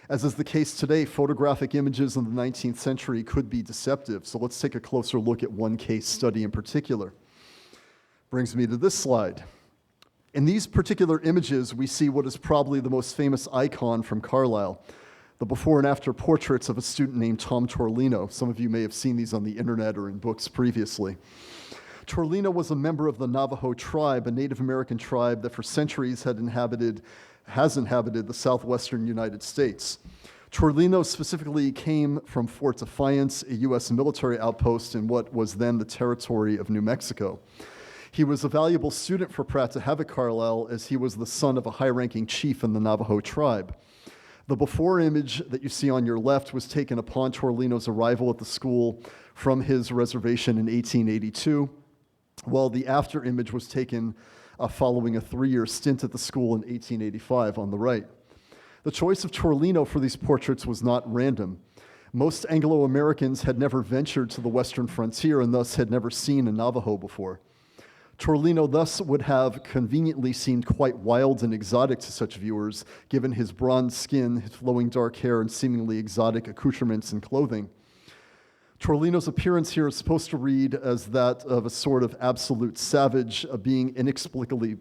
As is the case today, photographic images in the 19th century could be deceptive. So let's take a closer look at one case study in particular. Brings me to this slide. In these particular images, we see what is probably the most famous icon from Carlisle, the before and after portraits of a student named Tom Torlino. Some of you may have seen these on the internet or in books previously. Torlino was a member of the Navajo tribe, a Native American tribe that for centuries has inhabited the southwestern United States. Torlino specifically came from Fort Defiance, a U.S. military outpost in what was then the territory of New Mexico. He was a valuable student for Pratt to have at Carlisle, as he was the son of a high-ranking chief in the Navajo tribe. The before image that you see on your left was taken upon Torlino's arrival at the school from his reservation in 1882, while the after image was taken following a 3-year stint at the school in 1885 on the right. The choice of Torlino for these portraits was not random. Most Anglo-Americans had never ventured to the western frontier and thus had never seen a Navajo before. Torlino thus would have conveniently seemed quite wild and exotic to such viewers, given his bronze skin, his flowing dark hair, and seemingly exotic accoutrements and clothing. Torlino's appearance here is supposed to read as that of a sort of absolute savage, a being inexplicably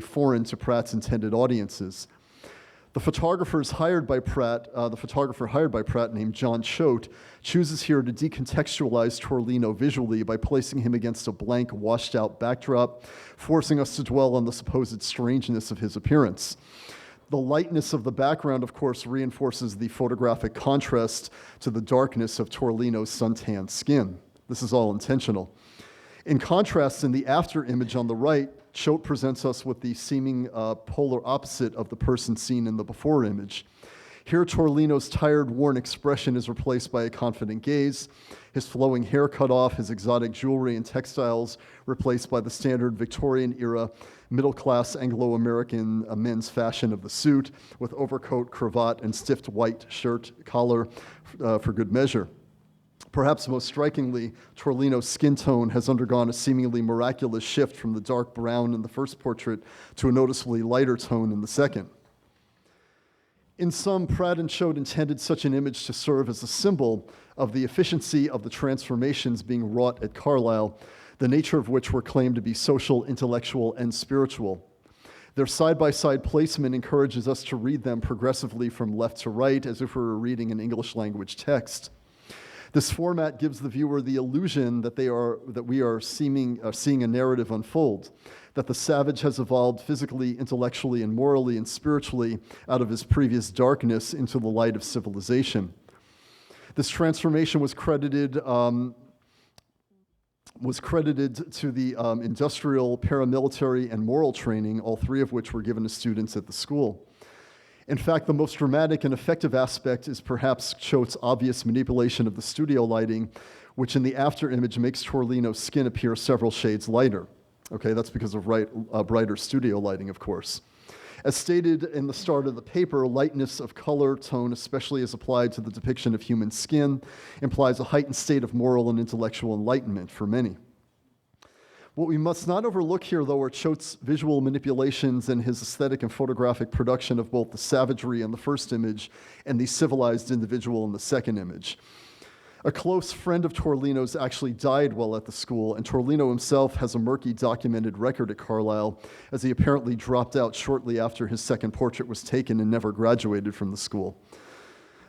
foreign to Pratt's intended audiences. The photographer hired by Pratt named John Choate chooses here to decontextualize Torlino visually by placing him against a blank, washed-out backdrop, forcing us to dwell on the supposed strangeness of his appearance. The lightness of the background, of course, reinforces the photographic contrast to the darkness of Torlino's suntanned skin. This is all intentional. In contrast, in the after image on the right, Choate presents us with the seeming polar opposite of the person seen in the before image. Here, Torlino's tired, worn expression is replaced by a confident gaze, his flowing hair cut off, his exotic jewelry and textiles replaced by the standard Victorian-era middle-class Anglo-American men's fashion of the suit, with overcoat, cravat, and stiff white shirt collar for good measure. Perhaps most strikingly, Torlino's skin tone has undergone a seemingly miraculous shift from the dark brown in the first portrait to a noticeably lighter tone in the second. In sum, Pratt and Choate intended such an image to serve as a symbol of the efficiency of the transformations being wrought at Carlisle, the nature of which were claimed to be social, intellectual, and spiritual. Their side-by-side placement encourages us to read them progressively from left to right, as if we were reading an English language text. This format gives the viewer the illusion that we are seeing a narrative unfold, that the savage has evolved physically, intellectually, and morally and spiritually out of his previous darkness into the light of civilization. This transformation was credited to the industrial, paramilitary, and moral training, all three of which were given to students at the school. In fact, the most dramatic and effective aspect is perhaps Choate's obvious manipulation of the studio lighting, which in the after image makes Torlino's skin appear several shades lighter. Okay, that's because of brighter studio lighting, of course. As stated in the start of the paper, lightness of color tone, especially as applied to the depiction of human skin, implies a heightened state of moral and intellectual enlightenment for many. What we must not overlook here, though, are Choate's visual manipulations and his aesthetic and photographic production of both the savagery in the first image and the civilized individual in the second image. A close friend of Torlino's actually died while at the school, and Torlino himself has a murky documented record at Carlisle, as he apparently dropped out shortly after his second portrait was taken and never graduated from the school.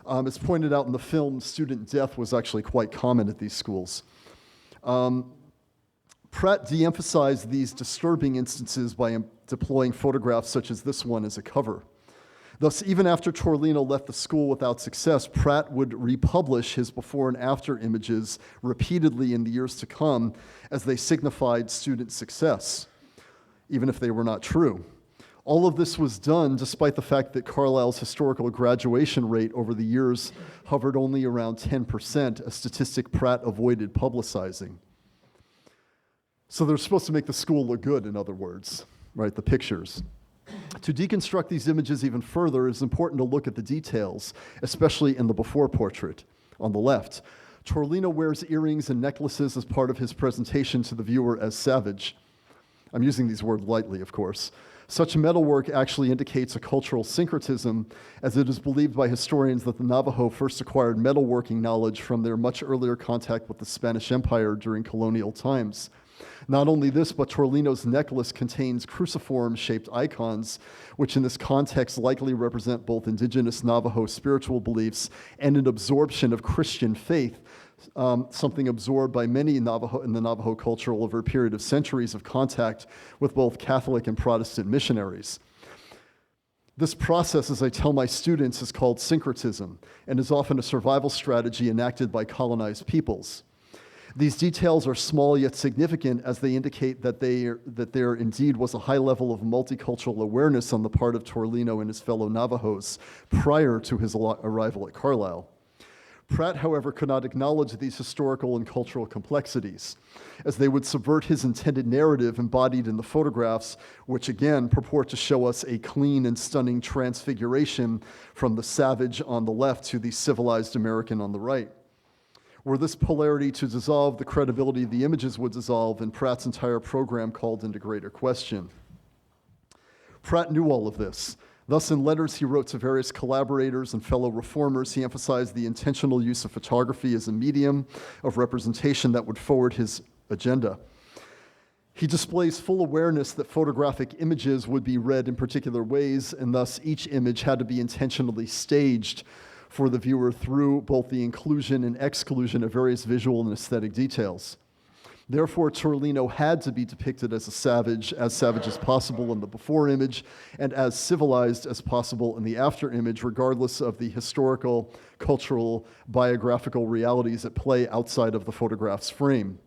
As pointed out in the film, student death was actually quite common at these schools. Pratt de-emphasized these disturbing instances by deploying photographs such as this one as a cover. Thus, even after Torlino left the school without success, Pratt would republish his before and after images repeatedly in the years to come as they signified student success, even if they were not true. All of this was done despite the fact that Carlisle's historical graduation rate over the years hovered only around 10%, a statistic Pratt avoided publicizing. So they're supposed to make the school look good, in other words, right, the pictures. To deconstruct these images even further, it's important to look at the details, especially in the before portrait on the left. Torlino wears earrings and necklaces as part of his presentation to the viewer as savage. I'm using these words lightly, of course. Such metalwork actually indicates a cultural syncretism, as it is believed by historians that the Navajo first acquired metalworking knowledge from their much earlier contact with the Spanish Empire during colonial times. Not only this, but Torlino's necklace contains cruciform-shaped icons, which in this context likely represent both indigenous Navajo spiritual beliefs and an absorption of Christian faith, something absorbed by many Navajo in the Navajo culture over a period of centuries of contact with both Catholic and Protestant missionaries. This process, as I tell my students, is called syncretism and is often a survival strategy enacted by colonized peoples. These details are small yet significant, as they indicate that there indeed was a high level of multicultural awareness on the part of Torlino and his fellow Navajos prior to his arrival at Carlisle. Pratt, however, could not acknowledge these historical and cultural complexities, as they would subvert his intended narrative embodied in the photographs, which again purport to show us a clean and stunning transfiguration from the savage on the left to the civilized American on the right. Were this polarity to dissolve, the credibility of the images would dissolve, and Pratt's entire program called into greater question. Pratt knew all of this. Thus, in letters he wrote to various collaborators and fellow reformers, he emphasized the intentional use of photography as a medium of representation that would forward his agenda. He displays full awareness that photographic images would be read in particular ways, and thus each image had to be intentionally staged for the viewer through both the inclusion and exclusion of various visual and aesthetic details. Therefore, Torlino had to be depicted as savage as possible in the before image, and as civilized as possible in the after image, regardless of the historical, cultural, biographical realities at play outside of the photograph's frame.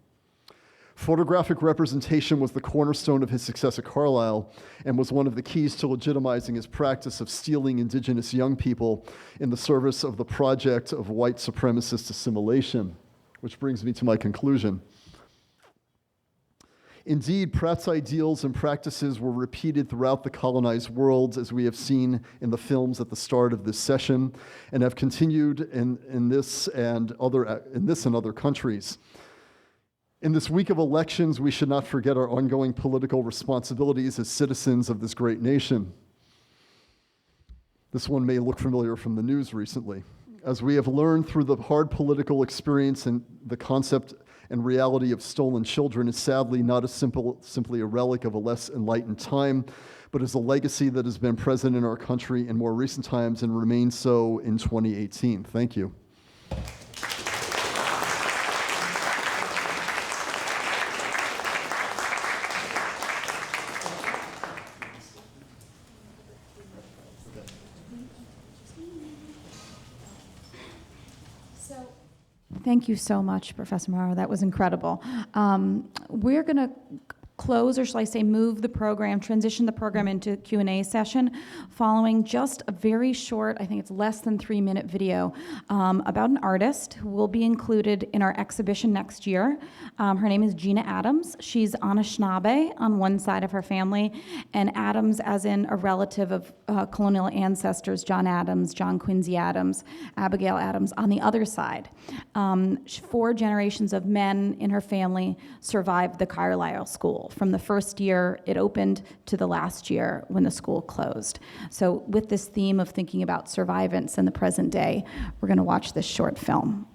Photographic representation was the cornerstone of his success at Carlisle and was one of the keys to legitimizing his practice of stealing indigenous young people in the service of the project of white supremacist assimilation, which brings me to my conclusion. Indeed, Pratt's ideals and practices were repeated throughout the colonized world, as we have seen in the films at the start of this session, and have continued in this and other countries. In this week of elections, we should not forget our ongoing political responsibilities as citizens of this great nation. This one may look familiar from the news recently. As we have learned through the hard political experience, and the concept and reality of stolen children is sadly not simply a relic of a less enlightened time, but is a legacy that has been present in our country in more recent times and remains so in 2018. Thank you. Thank you so much, Professor Mauro. That was incredible. We're going to close, or shall I say move the program, transition the program into Q&A session following just a very short, I think it's less than 3-minute video about an artist who will be included in our exhibition next year. Her name is Gina Adams. She's Anishinaabe on one side of her family, and Adams as in a relative of colonial ancestors, John Adams, John Quincy Adams, Abigail Adams on the other side. 4 generations of men in her family survived the Carlisle School, from the first year it opened to the last year when the school closed. So with this theme of thinking about survivance in the present day, we're going to watch this short film.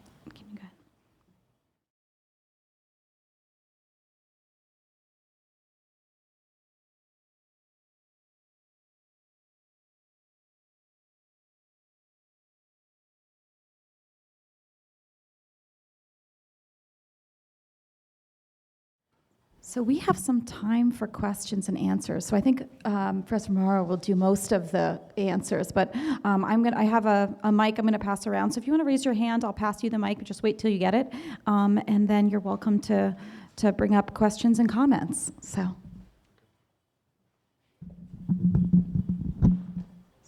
So we have some time for questions and answers. So I think Professor Mauro will do most of the answers, but I have a mic I'm going to pass around. So if you want to raise your hand, I'll pass you the mic. Just wait till you get it, and then you're welcome to bring up questions and comments. So.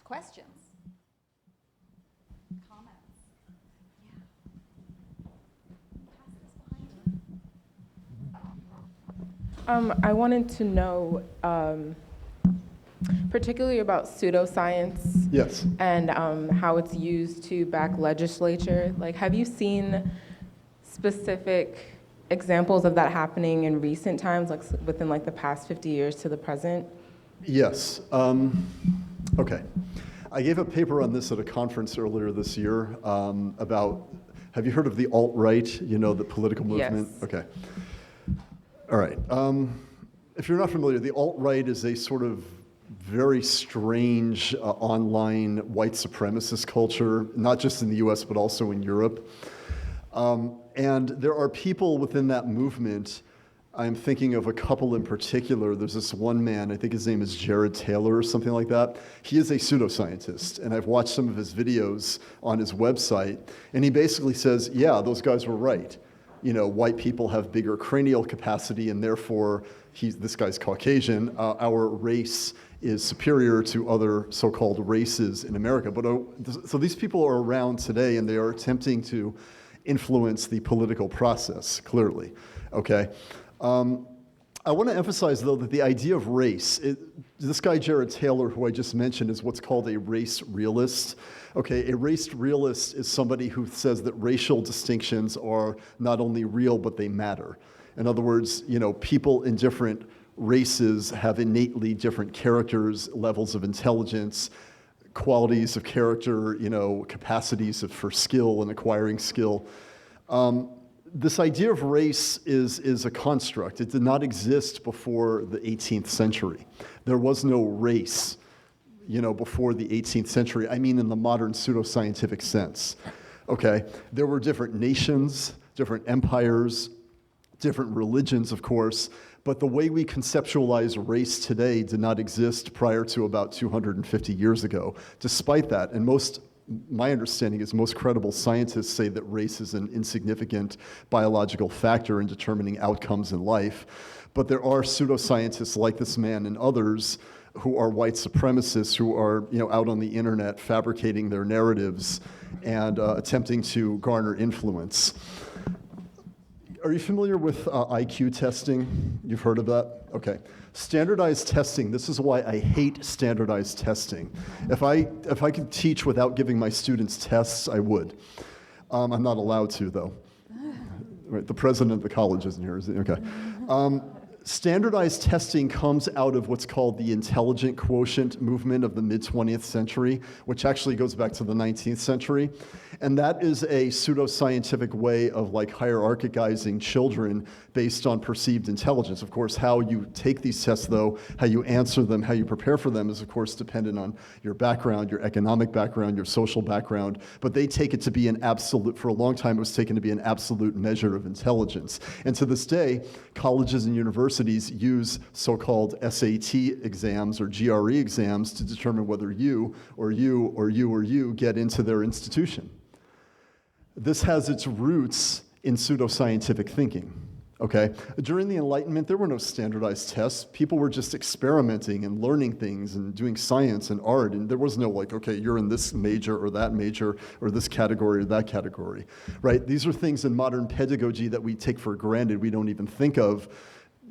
Questions. I wanted to know, particularly about pseudoscience. Yes. And how it's used to back legislature. Like, have you seen specific examples of that happening in recent times, like within like the past 50 years to the present? Yes. Okay. I gave a paper on this at a conference earlier this year about, have you heard of the alt-right, the political movement? Yes. Okay. All right. If you're not familiar, the alt-right is a sort of very strange online white supremacist culture, not just in the US, but also in Europe. And there are people within that movement. I'm thinking of a couple in particular. There's this one man, I think his name is Jared Taylor or something like that. He is a pseudoscientist, and I've watched some of his videos on his website, and he basically says, yeah, those guys were right. White people have bigger cranial capacity, and therefore, this guy's Caucasian, our race is superior to other so-called races in America. But so these people are around today, and they are attempting to influence the political process, clearly, okay? I want to emphasize, though, that the idea of race, this guy Jared Taylor, who I just mentioned, is what's called a race realist. Okay, a race realist is somebody who says that racial distinctions are not only real, but they matter. In other words, people in different races have innately different characters, levels of intelligence, qualities of character, capacities for skill and acquiring skill. This idea of race is a construct. It did not exist before the 18th century. There was no race, before the 18th century. I mean in the modern pseudoscientific sense, okay? There were different nations, different empires, different religions, of course, but the way we conceptualize race today did not exist prior to about 250 years ago. Despite that, and my understanding is most credible scientists say that race is an insignificant biological factor in determining outcomes in life. But there are pseudoscientists like this man and others who are white supremacists who are out on the internet fabricating their narratives and attempting to garner influence. Are you familiar with IQ testing? You've heard of that? Okay. Standardized testing, this is why I hate standardized testing. If I could teach without giving my students tests, I would. I'm not allowed to, though. Right, the president of the college isn't here, is he? Okay. Standardized testing comes out of what's called the intelligent quotient movement of the mid-20th century, which actually goes back to the 19th century. And that is a pseudoscientific way of hierarchizing children based on perceived intelligence. Of course, how you take these tests, though, how you answer them, how you prepare for them is, of course, dependent on your background, your economic background, your social background. But they take it to be an absolute, for a long time, it was taken to be an absolute measure of intelligence. And to this day, colleges and universities use so-called SAT exams or GRE exams to determine whether you get into their institution. This has its roots in pseudoscientific thinking, okay? During the Enlightenment, there were no standardized tests. People were just experimenting and learning things and doing science and art, and there was no okay, you're in this major or that major or this category or that category, right? These are things in modern pedagogy that we take for granted. We don't even think of.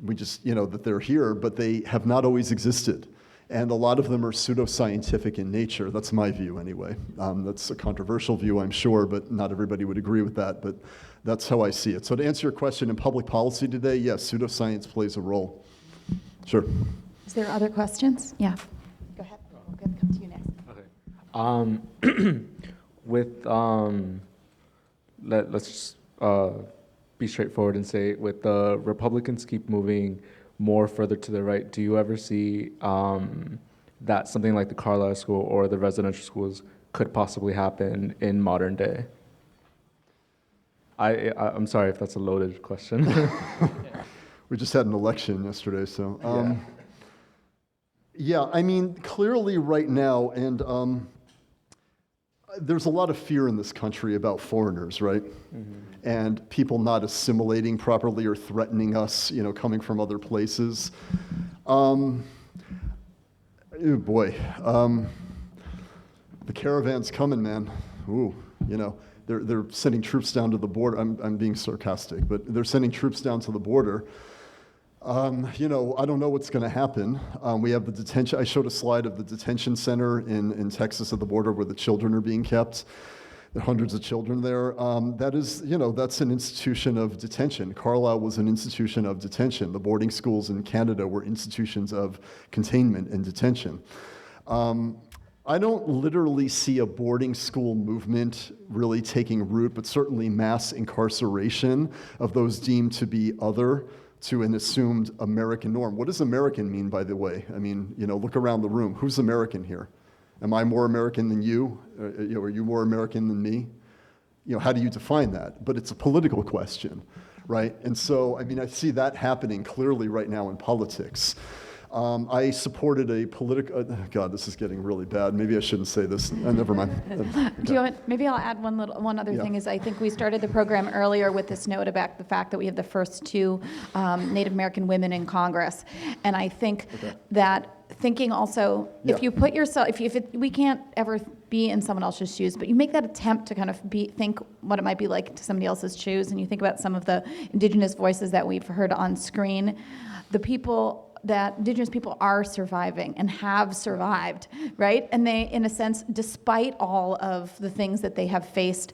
We just, that they're here, but they have not always existed. And a lot of them are pseudoscientific in nature. That's my view, anyway. That's a controversial view, I'm sure, but not everybody would agree with that. But that's how I see it. So to answer your question, in public policy today, yes, pseudoscience plays a role. Sure. Is there other questions? Yeah. Go ahead. We're going to come to you next. Okay. Let's just be straightforward and say, with the Republicans keep moving more further to the right, do you ever see that something like the Carlisle School or the residential schools could possibly happen in modern day? I'm sorry if that's a loaded question. We just had an election yesterday, so. Yeah, I mean, clearly right now, and there's a lot of fear in this country about foreigners, right? Mm-hmm. And people not assimilating properly or threatening us, coming from other places. Oh boy, the caravan's coming, man. Ooh, they're sending troops down to the border. I'm being sarcastic, but they're sending troops down to the border. I don't know what's going to happen. We have the detention. I showed a slide of the detention center in Texas at the border where the children are being kept. There are hundreds of children there. That is, you know, that's an institution of detention. Carlisle was an institution of detention. The boarding schools in Canada were institutions of containment and detention. I don't literally see a boarding school movement really taking root, but certainly mass incarceration of those deemed to be other to an assumed American norm. What does American mean, by the way? I mean, you know, look around the room. Who's American here? Am I more American than you? You know, are you more American than me? You know, how do you define that? But it's a political question, right? And so, I mean, I see that happening clearly right now in politics. I supported a political, God, this is getting really bad. Maybe I shouldn't say this. Never mind. Do you want, maybe I'll add one other thing is I think we started the program earlier with this note about the fact that we have the first two Native American women in Congress. And I think that thinking also, if you put yourself, we can't ever be in someone else's shoes, but you make that attempt to kind of think what it might be like to somebody else's shoes, and you think about some of the Indigenous voices that we've heard on screen, the people that Indigenous people are surviving and have survived, right? And they, in a sense, despite all of the things that they have faced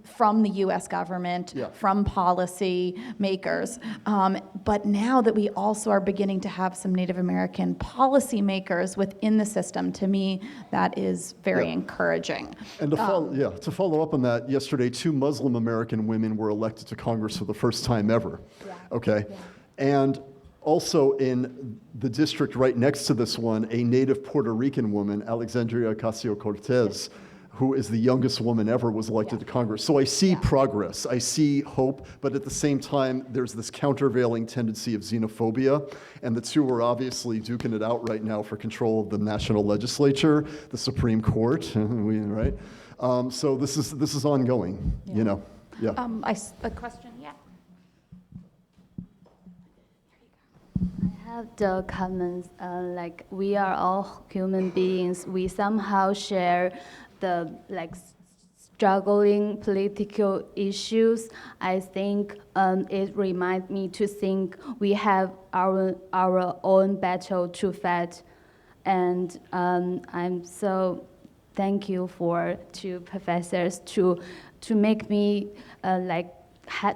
from the U.S. government, from policy makers, but now that we also are beginning to have some Native American policy makers within the system, to me, that is very encouraging. And to follow up on that, yesterday, 2 Muslim American women were elected to Congress for the first time ever. And also in the district right next to this one, a native Puerto Rican woman, Alexandria Ocasio-Cortez, who is the youngest woman ever, was elected to Congress. So I see progress, I see hope, but at the same time, there's this countervailing tendency of xenophobia, and the two are obviously duking it out right now for control of the national legislature, the Supreme Court, right? So this is ongoing, you know. A question, I have the comments, like we are all human beings. We somehow share the struggling political issues. I think it reminds me to think we have our own battle to fight, and I'm so thank you for two professors to make me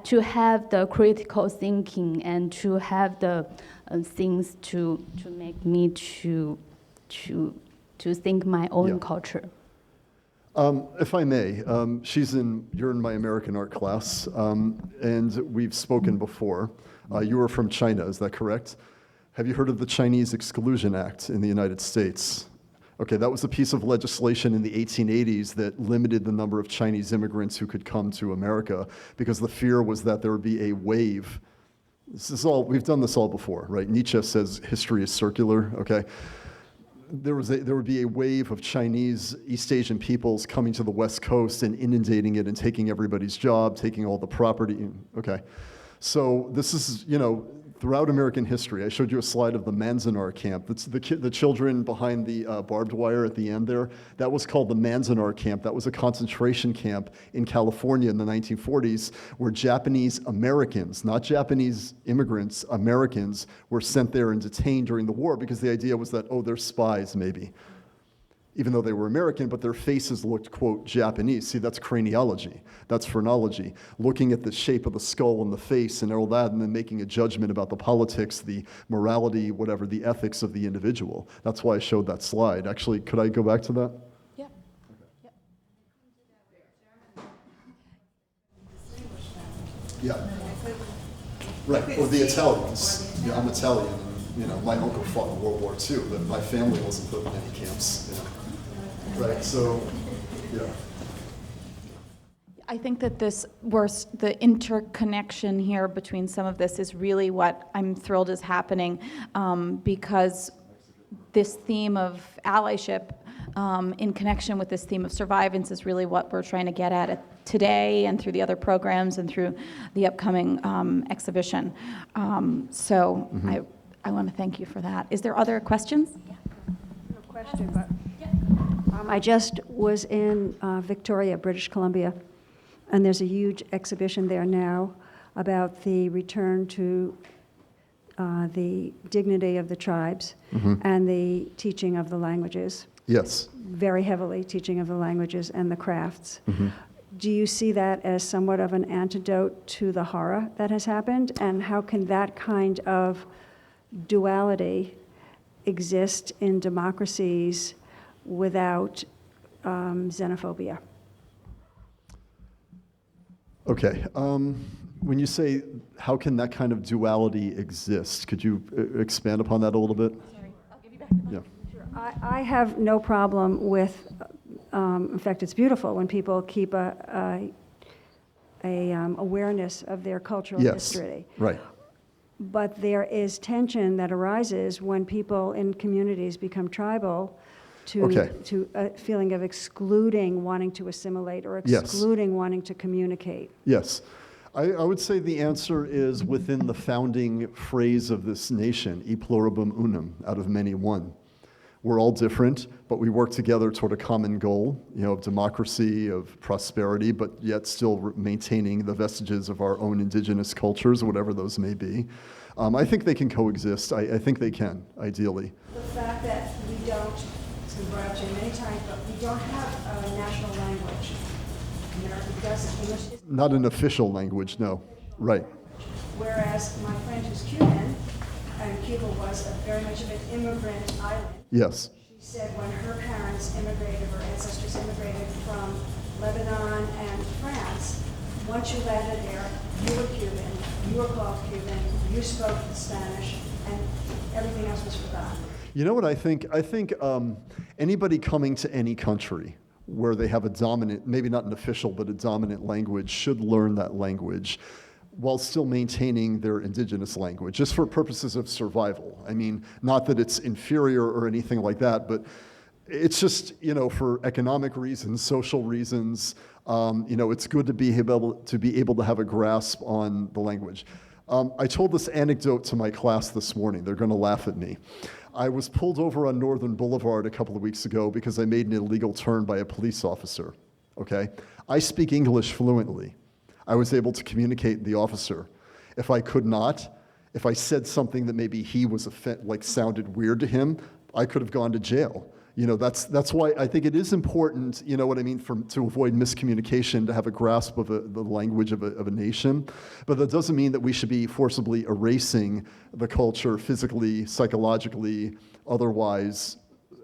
to have the critical thinking and to have the things to make me to think my own culture. If I may, you're in my American art class, and we've spoken before. You were from China, is that correct? Have you heard of the Chinese Exclusion Act in the United States? Okay, that was a piece of legislation in the 1880s that limited the number of Chinese immigrants who could come to America because the fear was that there would be a wave. We've done this all before, right? Nietzsche says history is circular, okay? There would be a wave of Chinese East Asian peoples coming to the West Coast and inundating it and taking everybody's job, taking all the property, okay? So this is, you know, throughout American history, I showed you a slide of the Manzanar camp. That's the children behind the barbed wire at the end there. That was called the Manzanar camp. That was a concentration camp in California in the 1940s where Japanese Americans, not Japanese immigrants, Americans, were sent there and detained during the war because the idea was that, oh, they're spies maybe. Even though they were American, but their faces looked, quote, Japanese. See, that's craniology. That's phrenology. Looking at the shape of the skull and the face and all that, and then making a judgment about the politics, the morality, whatever, the ethics of the individual. That's why I showed that slide. Actually, could I go back to that? Yeah. Yeah. Right, or the Italians. Yeah, I'm Italian, and, you know, my uncle fought in World War II, but my family wasn't put in any camps, you know. Right, so, yeah. I think that the interconnection here between some of this is really what I'm thrilled is happening, because this theme of allyship in connection with this theme of survivance is really what we're trying to get at today and through the other programs and through the upcoming exhibition. So I want to thank you for that. Is there other questions? No question, but I just was in Victoria, British Columbia, and there's a huge exhibition there now about the return to the dignity of the tribes and the teaching of the languages. Yes. very heavily, teaching of the languages and the crafts. Mm-hmm. Do you see that as somewhat of an antidote to the horror that has happened? And how can that kind of duality exist in democracies without xenophobia? Okay. When you say, how can that kind of duality exist, could you expand upon that a little bit? Sorry, I'll give you back the mic. Yeah. I have no problem with, in fact, it's beautiful when people keep a awareness of their cultural Yes. history. Right. But there is tension that arises when people in communities become tribal Okay. to a feeling of excluding wanting to assimilate or Yes. excluding wanting to communicate. Yes. I would say the answer is within the founding phrase of this nation, e pluribus unum, out of many one. We're all different, but we work together toward a common goal, of democracy, of prosperity, but yet still maintaining the vestiges of our own indigenous cultures, whatever those may be. I think they can coexist. I think they can, ideally. The fact that we don't, it's been brought up to you many times, but we don't have a national language. America doesn't. English is Not an official language, no. Right. Whereas my friend who's Cuban, and Cuba was very much of an immigrant island. Yes. She said when her parents immigrated, her ancestors immigrated from Lebanon and France, once you landed there, you were Cuban, you were called Cuban, you spoke Spanish, and everything else was forgotten. You know what I think? I think anybody coming to any country where they have a dominant, maybe not an official, but a dominant language should learn that language while still maintaining their indigenous language, just for purposes of survival. I mean, not that it's inferior or anything like that, but it's just, for economic reasons, social reasons, it's good to be able to have a grasp on the language. I told this anecdote to my class this morning. They're going to laugh at me. I was pulled over on Northern Boulevard a couple of weeks ago because I made an illegal turn by a police officer, okay? I speak English fluently. I was able to communicate with the officer. If I could not, if I said something that maybe he was sounded weird to him, I could have gone to jail. That's why I think it is important, to avoid miscommunication, to have a grasp of the language of a nation. But that doesn't mean that we should be forcibly erasing the culture physically, psychologically, otherwise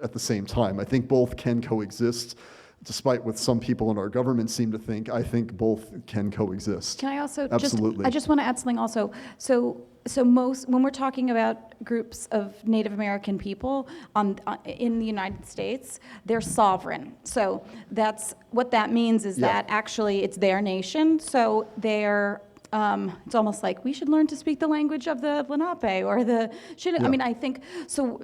at the same time. I think both can coexist. Despite what some people in our government seem to think, I think both can coexist. Can I also Absolutely. I just want to add something also. So when we're talking about groups of Native American people in the United States, they're sovereign. So that's what that means is Yeah. that actually it's their nation. So they're it's almost like we should learn to speak the language of the Lenape or the Chinook. Yeah. I mean, I think so.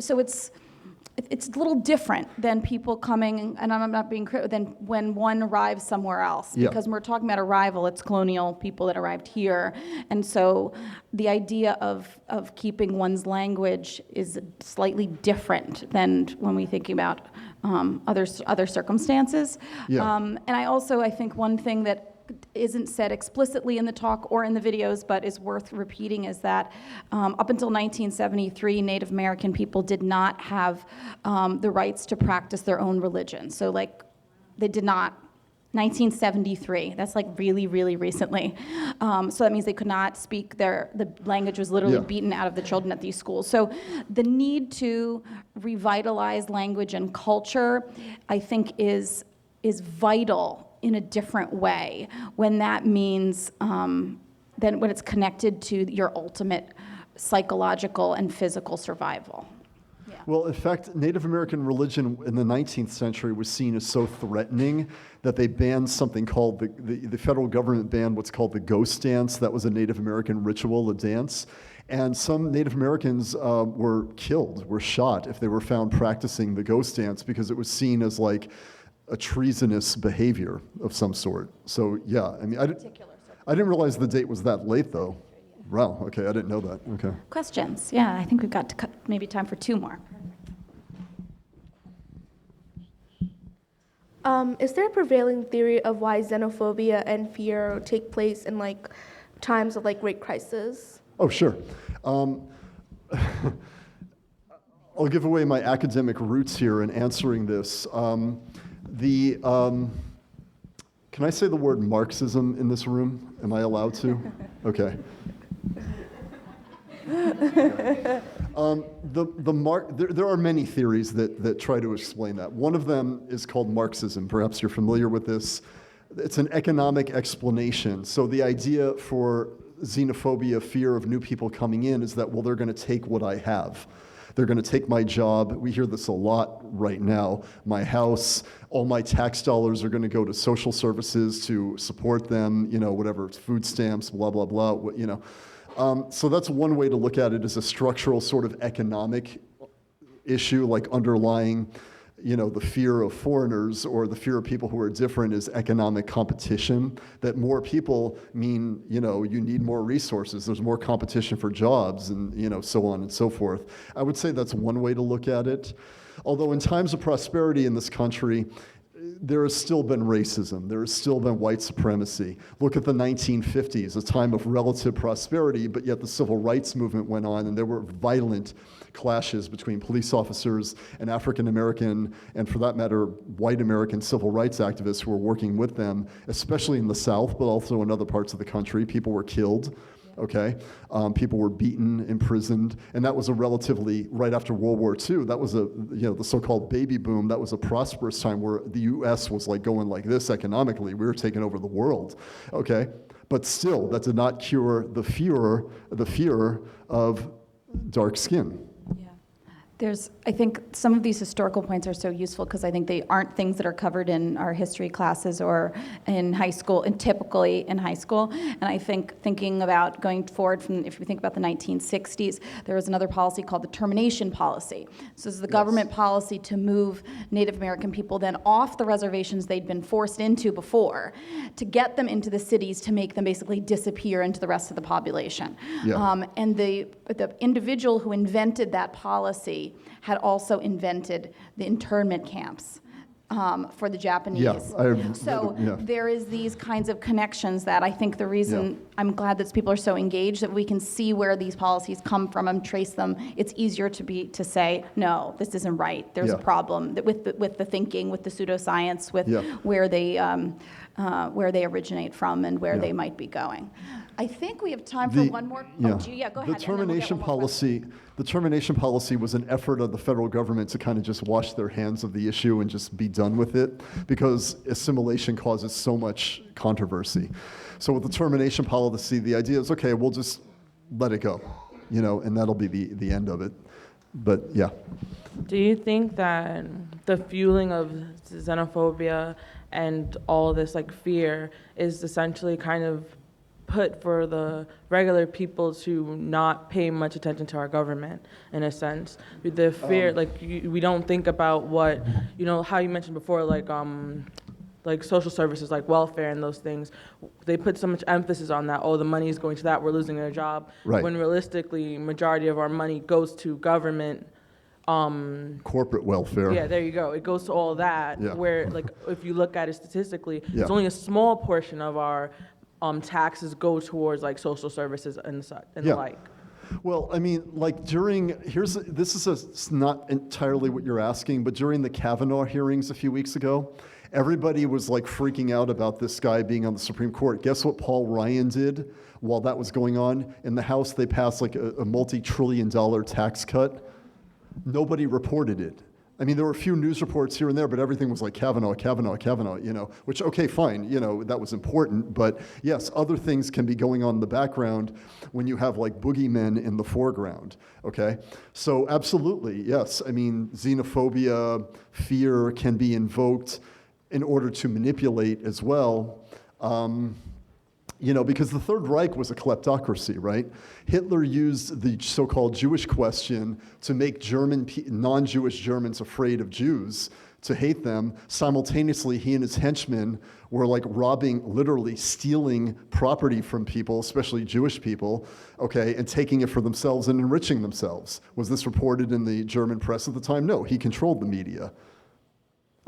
It's a little different than people coming, and I'm not being critical, than when one arrives somewhere else. Yeah. Because when we're talking about arrival, it's colonial people that arrived here. And so the idea of keeping one's language is slightly different than when we're thinking about other circumstances. Yeah. And I think one thing that isn't said explicitly in the talk or in the videos, but is worth repeating, is that up until 1973, Native American people did not have the rights to practice their own religion. So they did not. 1973, that's really, really recently. So that means they could not speak the language was literally Yeah. beaten out of the children at these schools. So the need to revitalize language and culture, I think, is vital in a different way when that means then when it's connected to your ultimate psychological and physical survival. Well, in fact, Native American religion in the 19th century was seen as so threatening that they banned something called, the federal government banned what's called the ghost dance. That was a Native American ritual, a dance. And some Native Americans were killed, were shot if they were found practicing the ghost dance because it was seen as a treasonous behavior of some sort. So yeah, I mean, I didn't realize the date was that late though. Wow, okay, I didn't know that, okay. Questions? Yeah, I think we've got maybe time for two more. Is there a prevailing theory of why xenophobia and fear take place in times of great crisis? Oh, sure. I'll give away my academic roots here in answering this. Can I say the word Marxism in this room? Am I allowed to? Okay. There are many theories that try to explain that. One of them is called Marxism. Perhaps you're familiar with this. It's an economic explanation. So the idea for xenophobia, fear of new people coming in, is that, well, they're going to take what I have. They're going to take my job. We hear this a lot right now. My house, all my tax dollars are going to go to social services to support them, whatever, food stamps, blah, blah, blah, So that's one way to look at it, as a structural sort of economic issue, like underlying, the fear of foreigners or the fear of people who are different is economic competition, that more people mean, you need more resources, there's more competition for jobs, and, so on and so forth. I would say that's one way to look at it. Although in times of prosperity in this country, there has still been racism. There has still been white supremacy. Look at the 1950s, a time of relative prosperity, but yet the civil rights movement went on, and there were violent clashes between police officers and African American, and for that matter, white American civil rights activists who were working with them, especially in the South, but also in other parts of the country. People were killed. Okay, people were beaten, imprisoned, and that was a relatively, right after World War II, that was the so-called baby boom. That was a prosperous time where the U.S. was like going like this economically. We were taking over the world. Okay, but still, that did not cure the fear of dark skin. I think some of these historical points are so useful because I think they aren't things that are covered in our history classes or in high school, and typically in high school. And I think thinking about going forward from, if we think about the 1960s, there was another policy called the termination policy. So this is the government policy to move Native American people then off the reservations they'd been forced into before, to get them into the cities, to make them basically disappear into the rest of the population. Yeah. And the individual who invented that policy had also invented the internment camps for the Japanese. There is these kinds of connections that I think the reason I'm glad that people are so engaged, that we can see where these policies come from and trace them. It's easier to say, no, this isn't right. There's a problem with the thinking, with the pseudoscience, with where they originate from and where they might be going. I think we have time for one more. Go ahead. The termination policy. The termination policy was an effort of the federal government to kind of just wash their hands of the issue and just be done with it, because assimilation causes so much controversy. So with the termination policy, the idea is, okay, we'll just let it go, and that'll be the end of it. But yeah. Do you think that the fueling of xenophobia and all this fear is essentially kind of put for the regular people to not pay much attention to our government, in a sense? The fear, we don't think about what, how you mentioned before, like social services, like welfare and those things. They put so much emphasis on that. Oh, the money is going to that. We're losing our job. Right. When realistically, majority of our money goes to government. Corporate welfare. Yeah, there you go. It goes to all that. Yeah. Where, if you look at it statistically, it's only a small portion of our taxes go towards social services and the like. Well, I mean, this is not entirely what you're asking, but during the Kavanaugh hearings a few weeks ago, everybody was freaking out about this guy being on the Supreme Court. Guess what Paul Ryan did while that was going on? In the House, they passed a multi-trillion-dollar tax cut. Nobody reported it. I mean, there were a few news reports here and there, but everything was like Kavanaugh, which, okay, fine, that was important. But yes, other things can be going on in the background when you have boogeymen in the foreground, okay? So absolutely, yes. I mean, xenophobia, fear can be invoked in order to manipulate as well. Because the Third Reich was a kleptocracy, right? Hitler used the so-called Jewish question to make non-Jewish Germans afraid of Jews, to hate them. Simultaneously, he and his henchmen were robbing, literally stealing property from people, especially Jewish people, okay, and taking it for themselves and enriching themselves. Was this reported in the German press at the time? No, he controlled the media.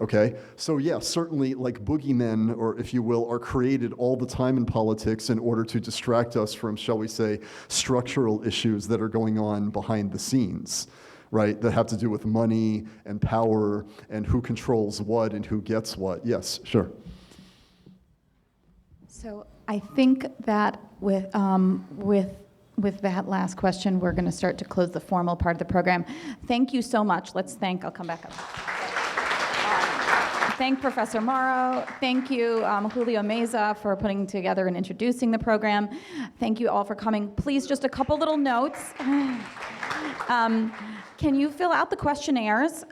Okay, so yeah, certainly boogeymen, or if you will, are created all the time in politics in order to distract us from, shall we say, structural issues that are going on behind the scenes, right, that have to do with money and power and who controls what and who gets what. Yes, sure. So I think that with that last question, we're going to start to close the formal part of the program. Thank you so much. I'll come back up. Thank Professor Mauro. Thank you, Julio Meza, for putting together and introducing the program. Thank you all for coming. Please, just a couple little notes. Can you fill out the questionnaires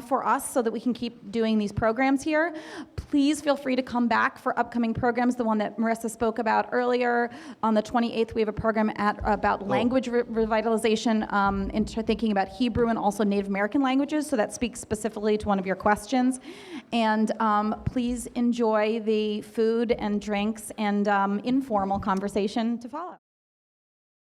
for us so that we can keep doing these programs here? Please feel free to come back for upcoming programs. The one that Marissa spoke about earlier, on the 28th, we have a program about language revitalization, thinking about Hebrew and also Native American languages, so that speaks specifically to one of your questions. And please enjoy the food and drinks and informal conversation to follow.